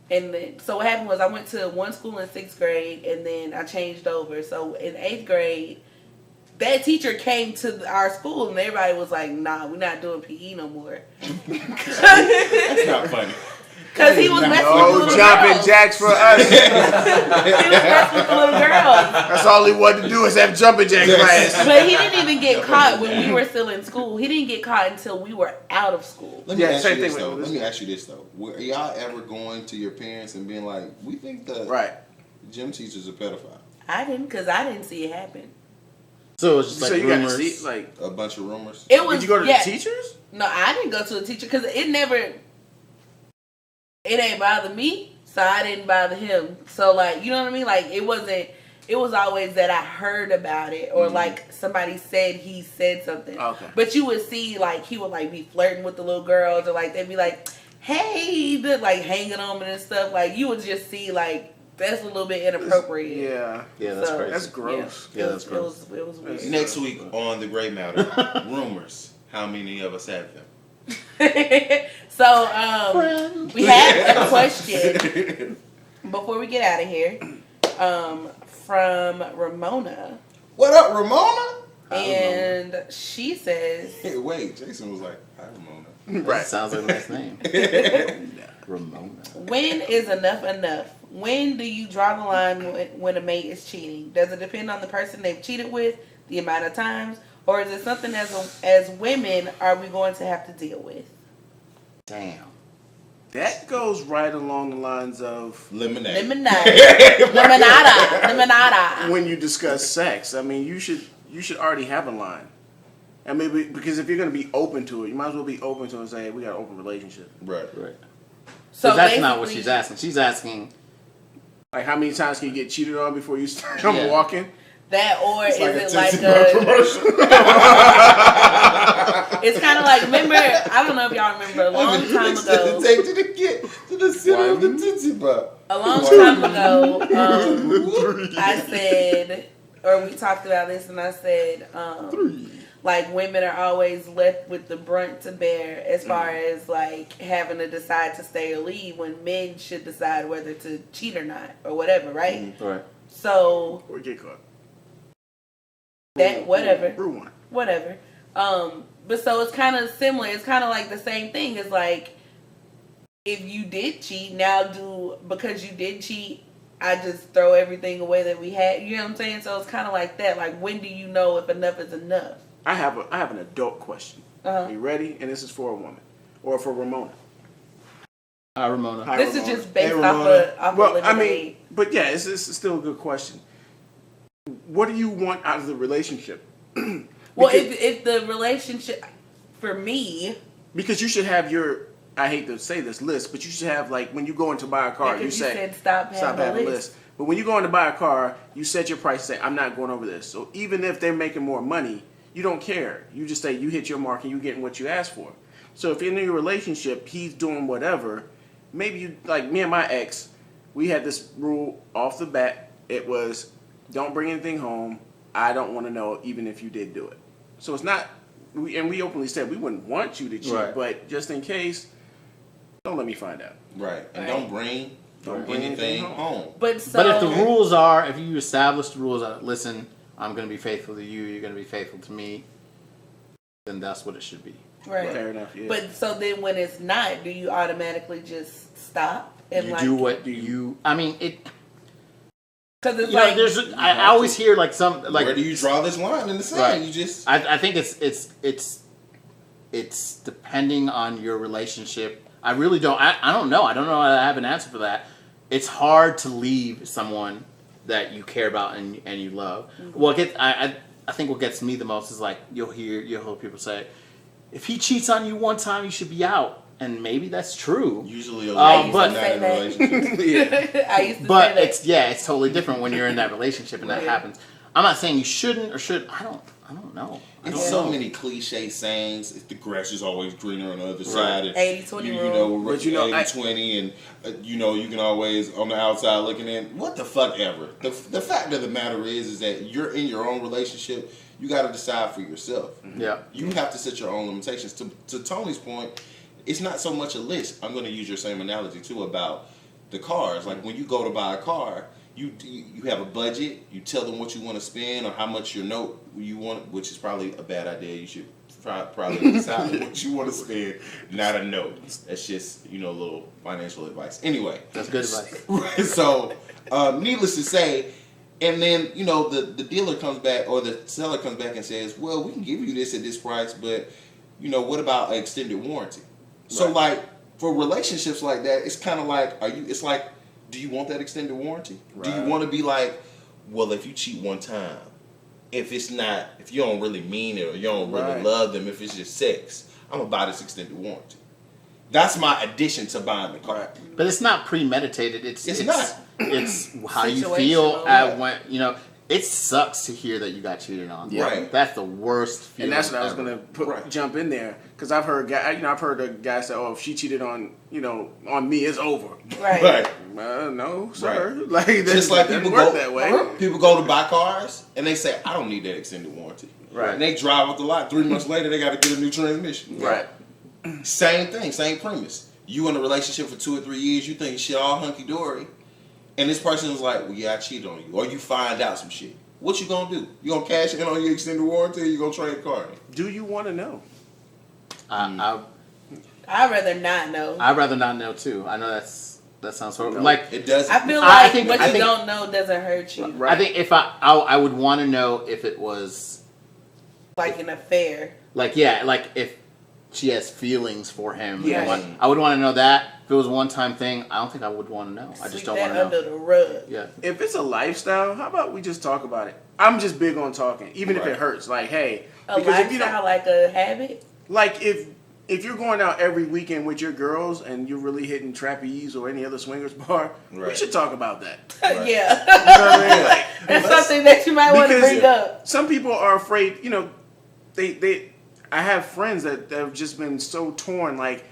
And then, so what happened was I went to one school in 6th grade and then I changed over. So in 8th grade, that teacher came to our school and everybody was like, "Nah, we're not doing PE no more." That's not funny. Because he was messing with the no little jumping girls. jacks for us. He was messing with the little girls. That's all he wanted to do is have jumping jack class. But he didn't even get caught when we were still in school. He didn't get caught until we were out of school. Let me Yeah, ask same you this thing though. with Let this. me ask you this though. Were y'all ever going to your parents and being like, "We think the Right. gym teacher's a pedophile"? I didn't, because I didn't see it happen. So it was just So like you got to rumors. see like. A bunch of rumors. It was. Did you go to yeah. the teachers? No, I didn't go to a teacher because it ain't bother me, so I didn't bother him. So like, you know what I mean? Like it was always that I heard about it or like somebody said he said something. Okay. But you would see like he would like be flirting with the little girls or like they'd be like, "Hey," they're like hanging on them and stuff. Like you would just see like that's a little bit inappropriate. Yeah. Yeah, that's So, crazy. That's gross. Yeah, that's gross. It was weird. Next week on the Gray Matter, rumors. How many of us have them? So we have a question before we get out of here from Ramona, What up, Ramona? and she says, Hey, wait, Jason was like, "Hi, Ramona." That Right. sounds like a nice name. Ramona. "When is enough enough? When do you draw the line when a mate is cheating? Does it depend on the person they've cheated with, the amount of times, or is it something as women are we going to have to deal with?" Damn. That goes right along the lines of Lemonade. Limonada. when you discuss sex. I mean, you should already have a line. I mean, because if you're going to be open to it, you might as well be open to it and say, "Hey, we got an open relationship." Right. Right. So So that's not what basically- she's asking. She's asking, Like, how many times can you get cheated on before you start Yeah. walking? That or It's is like a it like Tootsie Pop a? commercial. It's kind of like, remember, I don't know if y'all remember a long time ago. Take to the center of the Tootsie Pop. A long time ago, I said, or we talked about this, and I said, like women are always left with the brunt to bear as far as like having to decide to stay or leave when men should decide whether to cheat or not or whatever, right? right. So Or get caught. that whatever. Brew one. Whatever. But so it's kind of similar. It's kind of like the same thing. It's like, if you did cheat, because you did cheat, I just throw everything away that we had. You know what I'm saying? So it's kind of like that. Like, when do you know if enough is enough? I have an adult question. Are you ready? And this is for a woman or for Ramona. Hi, Ramona. Hi, This Ramona. is just based Ramona. off Well, of I mean, lemonade. but yeah, it's still a good question. What do you want out of the relationship? Well, if the relationship, for me, because you should have your, I hate to say this, list, but you should have, like, when you go in to buy a car, because you say, said stop having a list. But when you go in to buy a car, you set your price, say, I'm not going over this. So even if they're making more money, you don't care. You just say you hit your mark and you're getting what you asked for. So if in your relationship, he's doing whatever, maybe you, like me and my ex, we had this rule off the bat. It was, don't bring anything home. I don't want to know, even if you did do it. So it's not, we openly said we wouldn't want you to cheat, Right. but just in case, don't let me find out. Right. And Right. don't bring anything home. But But if the so rules are, if you establish the rules, listen, I'm going to be faithful to you, you're going to be faithful to me, then that's what it should be. right. Fair enough, yeah. But so then when it's not, do you automatically just stop and You like do what you, I mean, it, because it's you know, like I always hear like some, like, Where do you draw this line in the sand? Right. You just I think it's depending on your relationship. I really don't. I don't know. I don't know. I have an answer for that. It's hard to leave someone that you care about and you love. Mm-hmm. I think what gets me the most is like you'll hear people say, if he cheats on you one time, you should be out, and maybe that's true. usually a but- but not in a relationship. I used to But say that. it's totally different when you're in that relationship and that Right. happens. I'm not saying you shouldn't or should. I don't know. I It's don't so know. many cliche sayings. The grass is always greener on the other side. And 80-20 you rule. know, But you know, 80-20, and you know, you can always on the outside looking in. What the fuck ever. The fact of the matter is that you're in your own relationship. You got to decide for yourself. Yeah. You have to set your own limitations. To Tony's point, it's not so much a list. I'm going to use your same analogy too about the cars. Like when you go to buy a car, you have a budget. You tell them what you want to spend or how much your note you want, which is probably a bad idea. You should probably decide what you want to spend, not a note. That's just a little financial advice. Anyway, That's good advice. so needless to say. And then, the dealer comes back or the seller comes back and says, well, we can give you this at this price, but, what about an extended warranty? So, Right. like, for relationships like that, it's kind of like, it's like, do you want that extended warranty? Do you Right. want to be like, well, if you cheat one time, if you don't really mean it or you don't really Right. love them, if it's just sex, I'm going to buy this extended warranty. That's my addition to buying the car. But it's not premeditated. It's not. It's how you feel Situational. at when It sucks to hear that you got cheated on. Yeah. Right. That's the worst feeling. And that's what I was ever. gonna jump in there because I've heard a guy say, "Oh, if she cheated on me, it's over." Right. Right. No, sir. Right. Like that Just like doesn't people work go that way. People go to buy cars and they say, I don't need that extended warranty. Right. And they drive off the lot. 3 months later, they got to get a new transmission. Right. Same thing, same premise. You in a relationship for 2 or 3 years, you think shit all hunky dory, and this person was like, well, yeah, I cheated on you, or you find out some shit. What you gonna do? You gonna cash in on your extended warranty, or you gonna trade the car? Do you want to know? I'd rather not know. rather not know too. I know that sounds horrible. No. Like It doesn't. I feel I like think- what I you think- don't know doesn't hurt you. Right. I think if I would want to know if it was Like an affair. like if she has feelings for him. Yeah. I would want to know that. If it was a one-time thing, I don't think I would want to know. I just Sweep don't that want to under know. the rug. Yeah. If it's a lifestyle, how about we just talk about it? I'm just big on talking, even if Right. it hurts. Like, hey, A because if you lifestyle, don't, like a habit. like if you're going out every weekend with your girls and you're really hitting trapeze or any other swingers bar, we Right. should talk about that. Right. Yeah. You know what I mean? Like, That's let's- something that you might want to because bring up. some people are afraid. I have friends that have just been so torn. Like,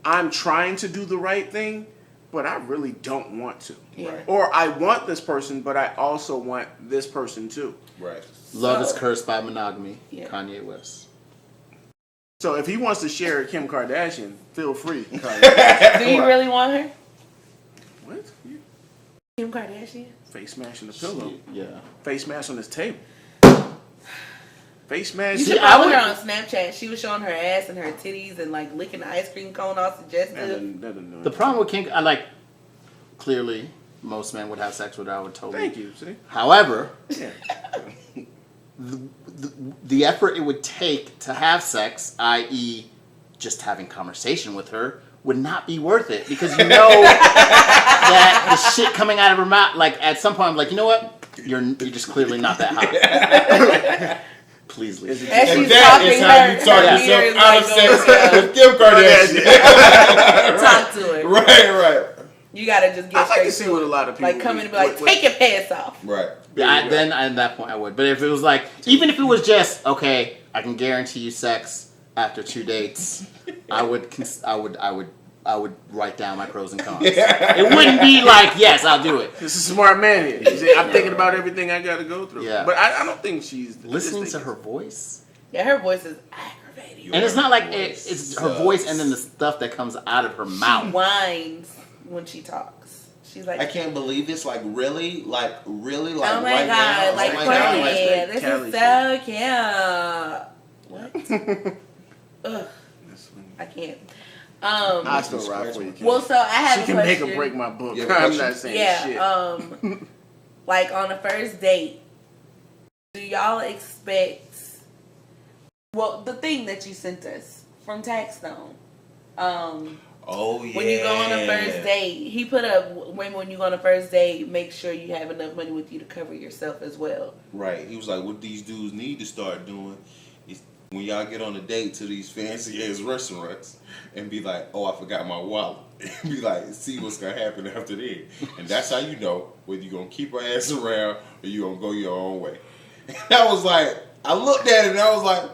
I'm trying to do the right thing, but I really don't want to. Yeah. Right. Or I want this person, but I also want this person too. Right. Love is So- cursed by monogamy. Yeah. Kanye West. So if he wants to share Kim Kardashian, feel free. Do you really want her? What? You Kim Kardashian? face smash on the pillow. Yeah. Face smash on this table. Face mask. You should follow her on Snapchat. She was showing her ass and her titties and like licking the ice cream cone all suggestive. The problem with kink, clearly most men would have sex with her. I would totally. Thank you. See. However, the effort it would take to have sex, i.e., just having conversation with her, would not be worth it because you know that the shit coming out of her mouth, like at some point, I'm like, you know what? You're just clearly not that hot. Please leave. As And she's that talking, is how you talk yourself out of sex with Kim Kardashian. Talk to her. Right. You gotta just get I like straight to see to what it. a lot of people Like come in and be like, take your pants off. Right. Yeah, then at that point I would. But if it was like, even if it was just okay, I can guarantee you sex after 2 dates, I would write down my pros and cons. It wouldn't be like, yes, I'll do it. This is a smart man here. You see, I'm thinking about everything I got to go through. Yeah. But I don't think she's Listening to her voice. Yeah, her voice is aggravating. And it's not like it's her voice and then the stuff that comes out of her She mouth. whines when she talks. She's like, I can't believe this. Like really, like oh my right god, now. like oh my Courtney, God. this Kelly is so cute. What? Ugh, I can't. I still ride for you. Kim. Well, so I have she a can question. make or break my book. Yeah, I'm not saying shit. Like on the first date, do y'all expect? Well, the thing that you sent us from Taxstone. Oh yeah. When you go on a first date, he put up when you go on a first date, make sure you have enough money with you to cover yourself as well. Right. He was like, what these dudes need to start doing is when y'all get on a date to these fancy ass restaurants and be like, oh, I forgot my wallet. And be like, see what's gonna happen after that. And that's how you know whether you're gonna keep her ass around or you're gonna go your own way. And I was like, I looked at it and I was like,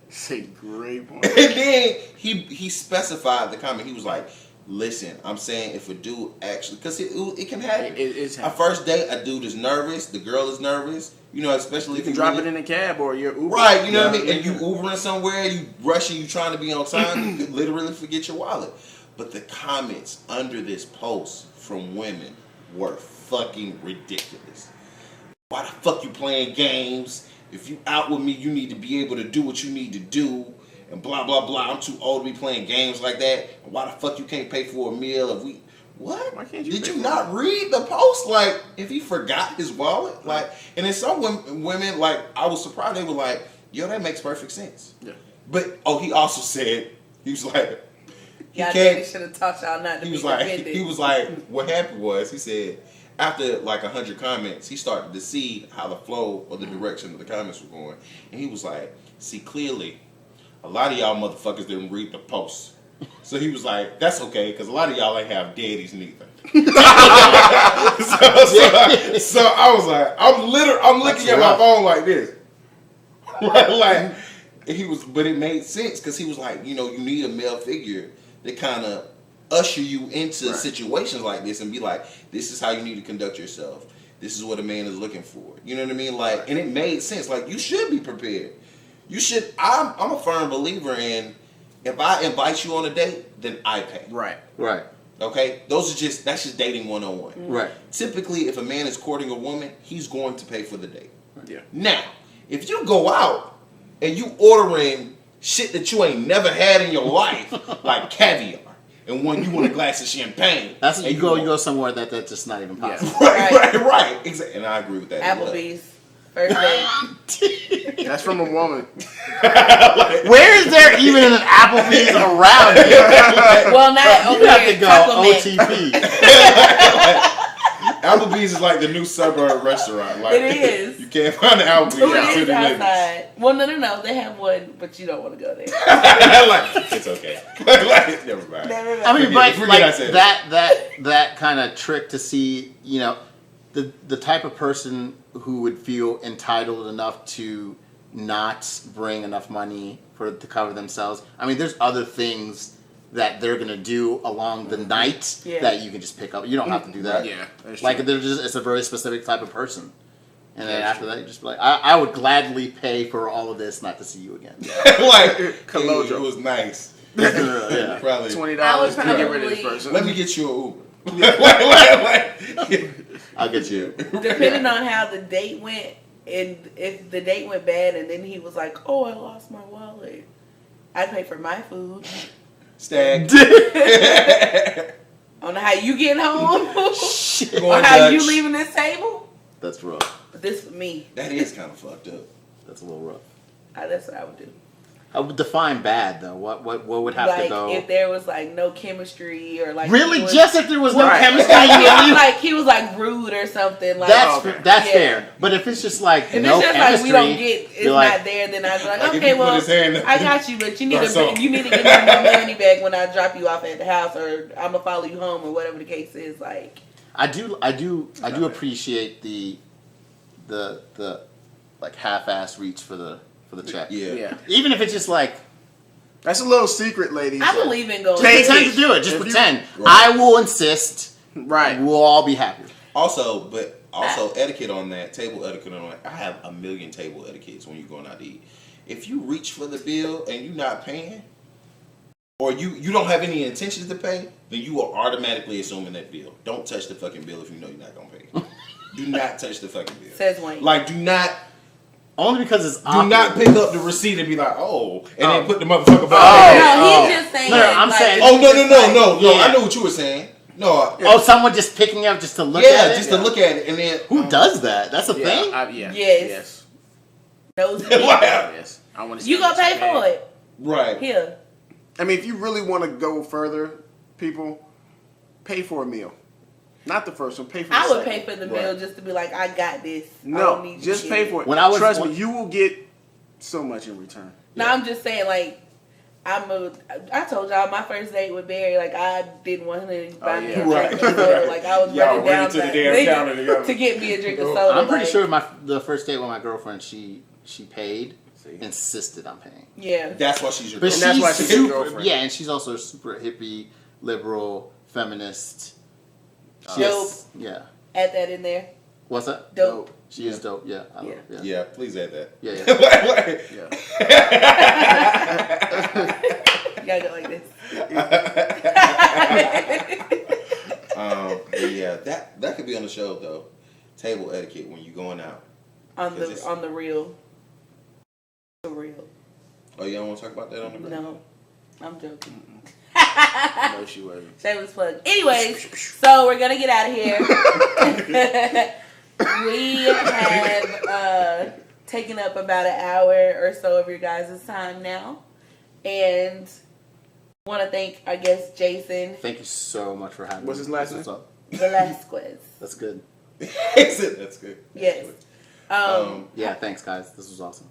Say great point. And then he specified the comment. He was like, listen, I'm saying if a dude actually, because it can happen. It's A first date, a dude is nervous, the girl is nervous, you know, especially you if can drop it in a cab or your Uber. Right, you know what I mean? And you Ubering somewhere, you rushing, you trying to be on time, you could literally forget your wallet. But the comments under this post from women were fucking ridiculous. Why the fuck you playing games? If you out with me, you need to be able to do what you need to do. And blah, blah, blah. I'm too old to be playing games like that. And why the fuck you can't pay for a meal if we... What? Why can't you Did pay you for not read the post? Like, if he forgot his wallet? Like, and then some women, like, I was surprised. They were like, yo, that makes perfect sense. Yeah. But, he also said, he was like... Y'all should have taught y'all not to be offended. He was like, what happened was, he said... After like 100 comments, he started to see how the flow or the direction of the comments were going. And he was like, see, clearly, a lot of y'all motherfuckers didn't read the post. So he was like, that's okay, because a lot of y'all ain't have daddies neither. so I was like, I'm looking at my phone like this. Like, but it made sense, because he was like, you know, you need a male figure that kind of usher you into situations like this and be like, this is how you need to conduct yourself. This is what a man is looking for. You know what I mean? Like, and it made sense. Like, you should be prepared. You should. I'm a firm believer in, if I invite you on a date, then I pay. Right. Okay? That's just dating 101. Right. Typically, if a man is courting a woman, he's going to pay for the date. Yeah. Now, if you go out and you ordering shit that you ain't never had in your life, like caviar, and you want a glass of champagne. That's and you go somewhere that's just not even possible. Right. Exactly. And I agree with that. Applebee's first date. That's from a woman. Where is there even an Applebee's around here? Well, not over You have here. to go Taco Mac. OTP. Applebee's is like the new suburb restaurant. Like, It is. You can't find an Applebee's It out is the limits. outside. Well, no. They have one, but you don't want to go there. Like, it's okay. Like, never mind. I mean, but Forget like I said it. that kind of trick to see, you know, the type of person who would feel entitled enough to not bring enough money to cover themselves. I mean, there's other things that they're gonna do along the night that you can just pick up. You don't have to do that. Yeah, that's like true. it's a very specific type of person. And then after that, you just be like, I would gladly pay for all of this not to see you again. Like, it was nice. Yeah. Probably $20 to get rid of this person. Let me get you an Uber. I'll get you. Depending on how the date went, and if the date went bad and then he was like, "Oh, I lost my wallet," I pay for my food. Stag. On how you getting home, Shit. or how you leaving this table. That's rough. But this for me. That is kind of fucked up. That's a little rough. That's what I would do. I would define bad though. What would have Like to go? if there was like no chemistry or like Really, he was, just if there was no Right. chemistry, like, you he was leave? like he was like rude or something. Like That's okay. that's Yeah. fair. But if it's just like if no it's just chemistry, like we don't get, it's you're like, not there, then I'd be like, Like, if okay, he put well, his hand up- I got you, but you need That's to all. give me my money back when I drop you off at the house, or I'm gonna follow you home, or whatever the case is. Like, I do appreciate the like half-ass reach for the check. Yeah. Even if it's just like That's a little secret, ladies. I believe in going. Take pretend it. to do it. Just If you- pretend. Right. I will insist. Right. We'll all be happy. Also etiquette on that, table etiquette on that. I have a million table etiquettes when you're going out to eat. If you reach for the bill and you're not paying, or you don't have any intentions to pay, then you are automatically assuming that bill. Don't touch the fucking bill if you know you're not gonna pay. Do not touch the fucking bill. Says Wayne. Like, do not Only because it's do awkward. not pick up the receipt and be like, oh, and then put the motherfucker no, back. he's just saying. No, I'm like, saying- Oh, no. Yeah. I know what you were saying. No. Oh, someone just picking up just to look Yeah, at it? just to look at it and then Who does that? That's a Yeah. thing? Yeah. Yes. Those people. Yes. I want to. You gonna pay for it Right. here? I mean, if you really want to go further, people, pay for a meal. Not the first one. Pay for. I the would second. pay for the meal just to be like, I got this. I don't No, need you just to pay get for it. When I was- Trust when- me, you will get so much in return. No, I'm just saying, like, I told y'all my first date with Barry, like, I didn't want him to buy me a Right. drink of soda. Like, I was Y'all running down to the that damn thing counter together. to get me a drink of soda. I'm pretty like, sure the first date with my girlfriend, she paid, See? insisted on paying. Yeah. That's why she's your But girlfriend. that's why she's your super, girlfriend. yeah, and she's also a super hippie, liberal, feminist. Dope. Yeah. Add that in there. What's that? Dope. She is dope. Yeah. I love it. Yeah. Yeah, please add that. Yeah. You gotta go like this. But yeah, that could be on the show though. Table etiquette when you're going out. On Is this- the real. The real. Oh, you don't want to talk about that on the ground? No. I'm joking. No, she wasn't. Shameless plug. Anyways, so we're gonna get out of here. We have taken up about an hour or so of your guys' time now, and want to thank our guest Jason Thank you so much for having me. What's his last What's name? up? Velasquez. That's good. That's good. Yes. Yeah, thanks, guys. This was awesome.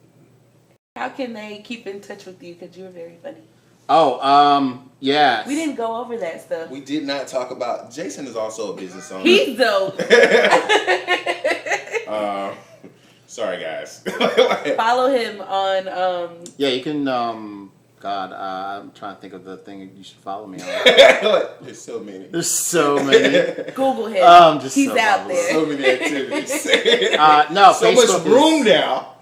How can they keep in touch with you? Because you were very funny. Oh, yeah. We didn't go over that stuff. We did not talk about. Jason is also a business owner. He's dope. Sorry, guys. Follow him on. Yeah, you can. God, I'm trying to think of the thing you should follow me on. There's so many. There's so many. Google him. Just He's so out marvelous. there. So many activities. No, so Facebook much room is, now.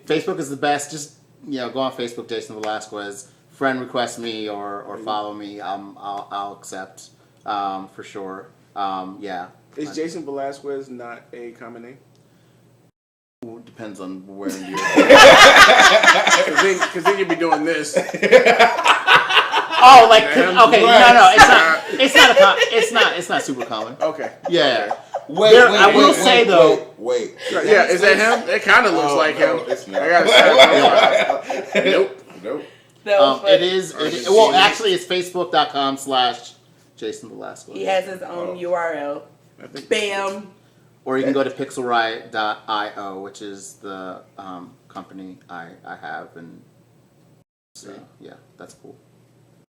Facebook is the best. Just go on Facebook, Jason Velasquez. Friend request me or follow me. I'll accept for sure. Yeah. Is Jason Velasquez not a common name? Depends on where you're. Because then you'd be doing this. Oh, like Damn okay, right. no, it's not super common. Okay. Yeah. Wait, I will say though. Wait. Yeah, is that him? It kind of looks like him. It's not. I gotta say, nope. That was funny. It is. Well, actually, it's facebook.com/Jason Velasquez. He has his own URL. I think Bam. Or you can go to pixelriot.io, which is the company I have, and so yeah, that's cool.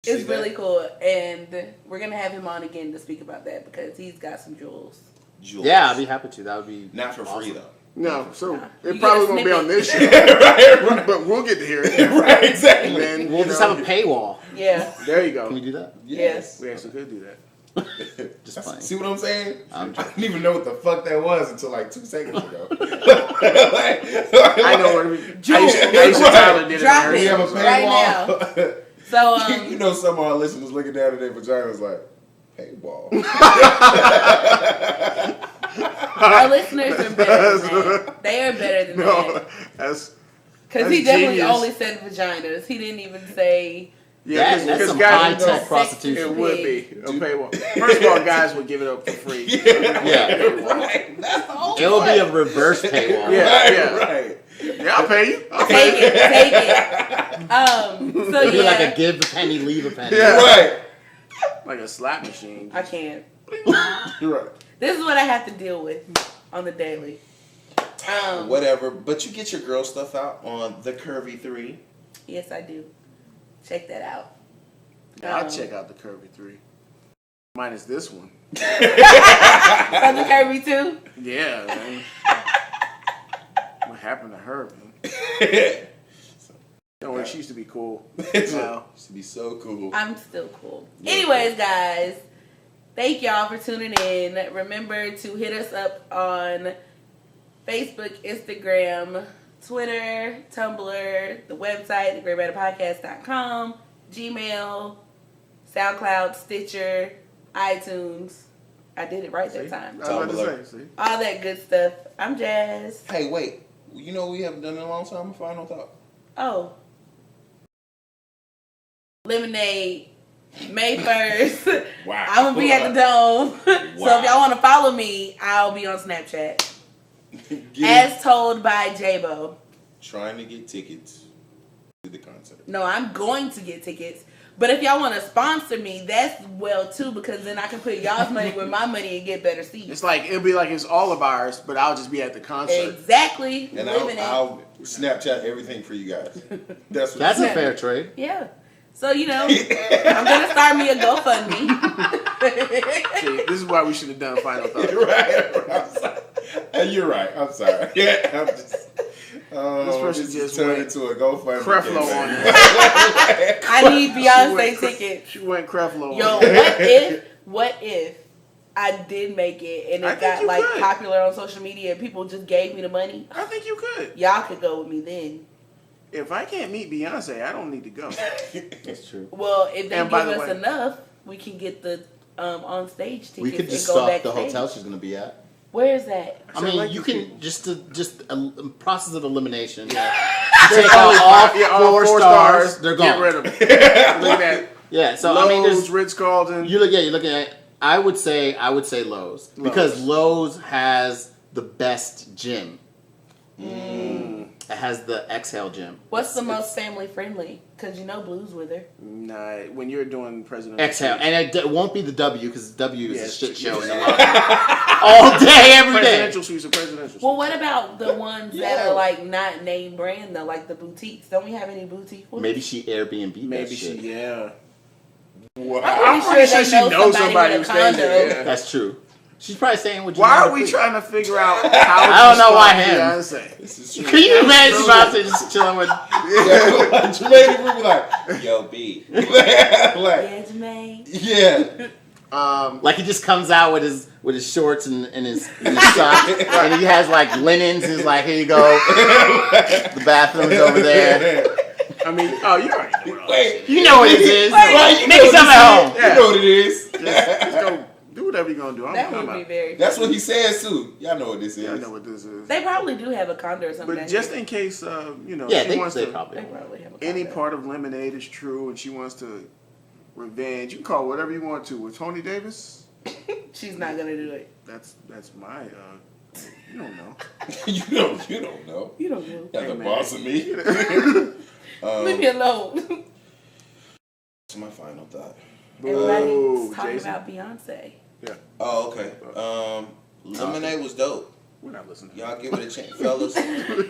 It's See that? really cool, and we're gonna have him on again to speak about that because he's got some jewels. Jules. Yeah, I'd be happy to. That would be Not for free awesome. though. No, so You it get probably a won't be on this show. right. But we'll get to hear it. Right. Exactly. And then, We'll just have a paywall. Yeah. There you go. Can we do that? Yes. We actually could do that. Just playing. See what I'm saying? I'm I didn't even know what the fuck that was until like 2 seconds ago. I know what Jules. Aisha Tyler did it. Drop in We her have a show. Right paywall. So You know, some of our listeners looking down at their vaginas like, paywall. Our listeners are better than that. They are better than that. That's Because he definitely genius. only said vaginas. He didn't even say... That's because some guys, high-tech prostitution. it would be a paywall. First of all, guys would give it up for free. Yeah. Right. That's the whole It will be a point. reverse paywall. Right. Yeah, I'll pay you. Take it. So It'll be like yeah. a give a penny, leave a penny. Yeah. Right. Like a slap machine. I can't. You're right. This is what I have to deal with on the daily. Whatever. But you get your girl stuff out on the Curvy 3. Yes, I do. Check that out. I'll check out the Curvy 3. Minus this one. On the Kirby too? Yeah, man. What happened to her, man? Don't worry, she used to be cool. Now, Used to be so cool. I'm still cool. Anyways, guys, thank y'all for tuning in. Remember to hit us up on Facebook, Instagram, Twitter, Tumblr, the website, thegreatmatterpodcast.com, Gmail, SoundCloud, Stitcher, iTunes. I did it right that time. I was about to say, see? All that good stuff. I'm Jazz. Hey, wait. You know what we haven't done in a long time? A final thought. Oh. Lemonade, May 1st. Wow. I'm going to be at the Dome. So Wow. if y'all want to follow me, I'll be on Snapchat. As told by J-Bo. Trying to get tickets to the concert. No, I'm going to get tickets. But if y'all want to sponsor me, that's well too, because then I can put y'all's money with my money and get better seats. It's like, it'll be like it's all of ours, but I'll just be at the concert. Exactly. And Living I'll Snapchat everything for you guys. That's That's a fair trade. Yeah. So, I'm going to start me a GoFundMe. See, this is why we should have done Final Thought. Right. I'm sorry. You're right. I'm sorry. Yeah, I'm just. This person this just turned went into a GoFundMe. Creflo on campaign. it. I need Beyonce went tickets. She went Creflo Yo, on it. what if I did make it and I it think got you like could. popular on social media and people just gave me the money? I think you could. Y'all could go with me then. If I can't meet Beyonce, I don't need to go. That's true. Well, if they And give by the us way- enough, we can get the on stage tickets We could just and go stalk the backstage. hotel she's going to be at. Where is that? I So, mean, like, you you can could- just a process of elimination. Yeah. Take Only out all five- yeah, all four stars. They're Get gone. rid of them. Look at Yeah. So Lowe's, I mean, there's Ritz-Carlton. you're looking at. I would say Lowe's because Lowe's has the best gym. It has the Exhale gym. What's the most family friendly? Because Blue's with her. Nah, when you're doing presidential. Exhale, and it won't be the W because W is Yeah, a shit it's- show in the lobby. All day, every day. Presidential suites are presidential Well, suites. what about the ones that Yeah. are like not name brand though, like the boutiques? Don't we have any boutique ones? Maybe she Airbnb that Maybe shit. she, yeah. Wow. I'm pretty pretty sure sure they she know knows somebody somebody who with a stays there. condo. Yeah. That's true. She's probably staying with you. Why are we trying to figure out how I don't to know why spot him. Beyonce? This is true. Can you imagine Beyonce just chilling with? Yeah, Jermaine would be like, yo, B. like, Yeah, Jermaine. yeah. Like he just comes out with his shorts and his socks, and he has like linens. He's like, here you go. The bathroom's over there. I mean, oh, you already know what Wait. You know what it is. Right, you Make know it something what at home. this is. You know what it is. Just go do whatever you're gonna do. That I'm would be out. very. That's what he says too. Y'all know what this is. Yeah, I know what this is. They probably do have a condo or something. But just in case, Yeah, she they wants they to. probably. they probably have a condo. Any part of Lemonade is true, and she wants to revenge. You can call it whatever you want to. With Tony Davis, She's not gonna do it. that's my. You don't know. you don't know. You don't know. You're Hey, the man. boss of me. Leave me alone. That's my final thought. Everybody's Boo, talking Jason. about Beyonce. Oh, okay. Lemonade was dope. We're not listening. Y'all give it a chance, fellas.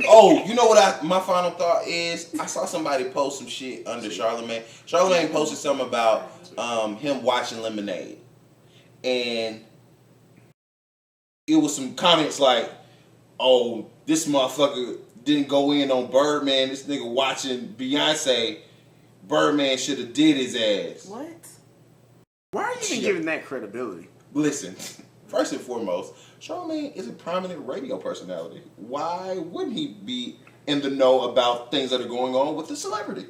Oh, you know what? My final thought is I saw somebody post some shit under Charlamagne. Charlamagne posted something about him watching Lemonade, and it was some comments like, "Oh, this motherfucker didn't go in on Birdman. This nigga watching Beyonce. Birdman should have did his ass." What? Why are you even giving that credibility? Listen, first and foremost, Charlamagne is a prominent radio personality. Why wouldn't he be in the know about things that are going on with the celebrity?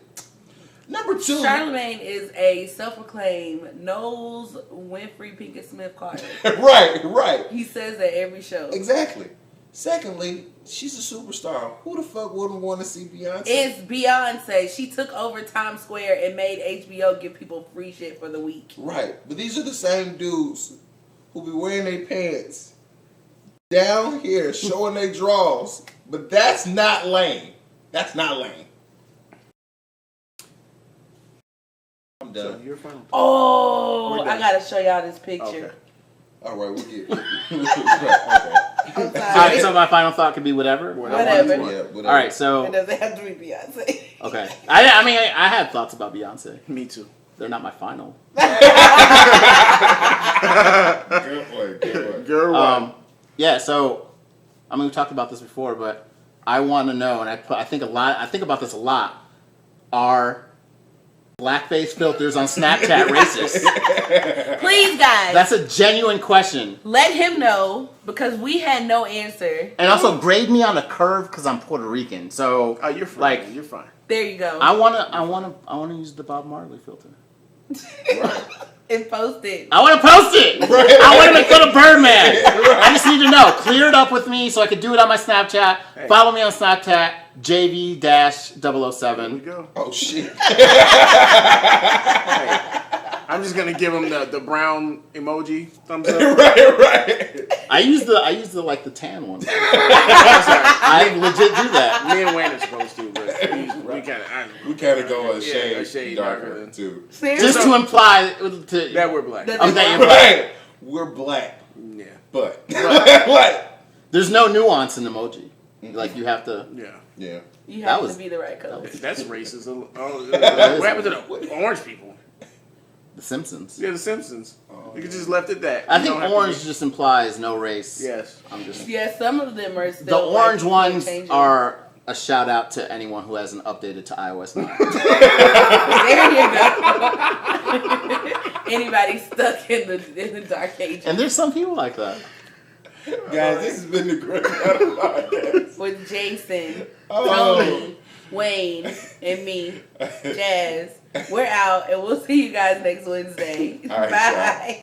Number 2. Charlamagne is a self-proclaimed Knowles Winfrey Pinkett Smith Carter. Right. He says that every show. Exactly. Secondly, she's a superstar. Who the fuck wouldn't want to see Beyonce? It's Beyonce. She took over Times Square and made HBO give people free shit for the week. Right. But these are the same dudes who be wearing their pants down here, showing their drawers. But that's not lame. That's not lame. I'm So done. you're fine. Oh, We're done. I gotta show y'all this picture. Okay. All right, we'll get. Okay. I'm All sorry. right, so my final thought could be whatever. Whatever. Yeah, whatever. All right, so It doesn't have to be Beyonce. okay. I mean, I had thoughts about Beyonce. Me too. They're not my final. Good point. Girl, Yeah. So, I mean, we talked about this before, but I want to know, and I think about this a lot. Are blackface filters on Snapchat racist? Please, guys, That's a genuine question. let him know because we had no answer. And also grade me on a curve because I'm Puerto Rican. So oh, you're fine. like You're fine. There you go. I wanna use the Bob Marley filter. And post it. I want to post it. Right. I want to make fun of Birdman. I just need to know. Clear it up with me so I can do it on my Snapchat. Hey. Follow me on Snapchat, There we JV-007. go. Oh shit. Hey, I'm just gonna give him the brown emoji thumbs up. right. I use the like the tan one. I legit do that. Me and Wayne are supposed to, but we kind of go a Yeah, shade, darker darker than- too. Seriously? Just to imply that we're black. That- Right. We're black, Yeah. but like, there's no nuance in emoji. Like you have to. Yeah. yeah. You That have was- to be the right color. That's racist. What happened to the orange people? The Simpsons. Yeah, the Simpsons. You could just left it that. I You think don't have to orange be- just implies no race. Yes. I'm just. Yeah, some of them are The still. orange like, ones changing. are a shout out to anyone who hasn't updated to iOS 9. There you go. Anybody stuck in the dark ages And there's some people like that. Guys, this has been the Great Battle Podcast. with Jason, Oh. Tony, Wayne, and me, Jazz. We're out, and we'll see you guys next Wednesday. All right, Bye.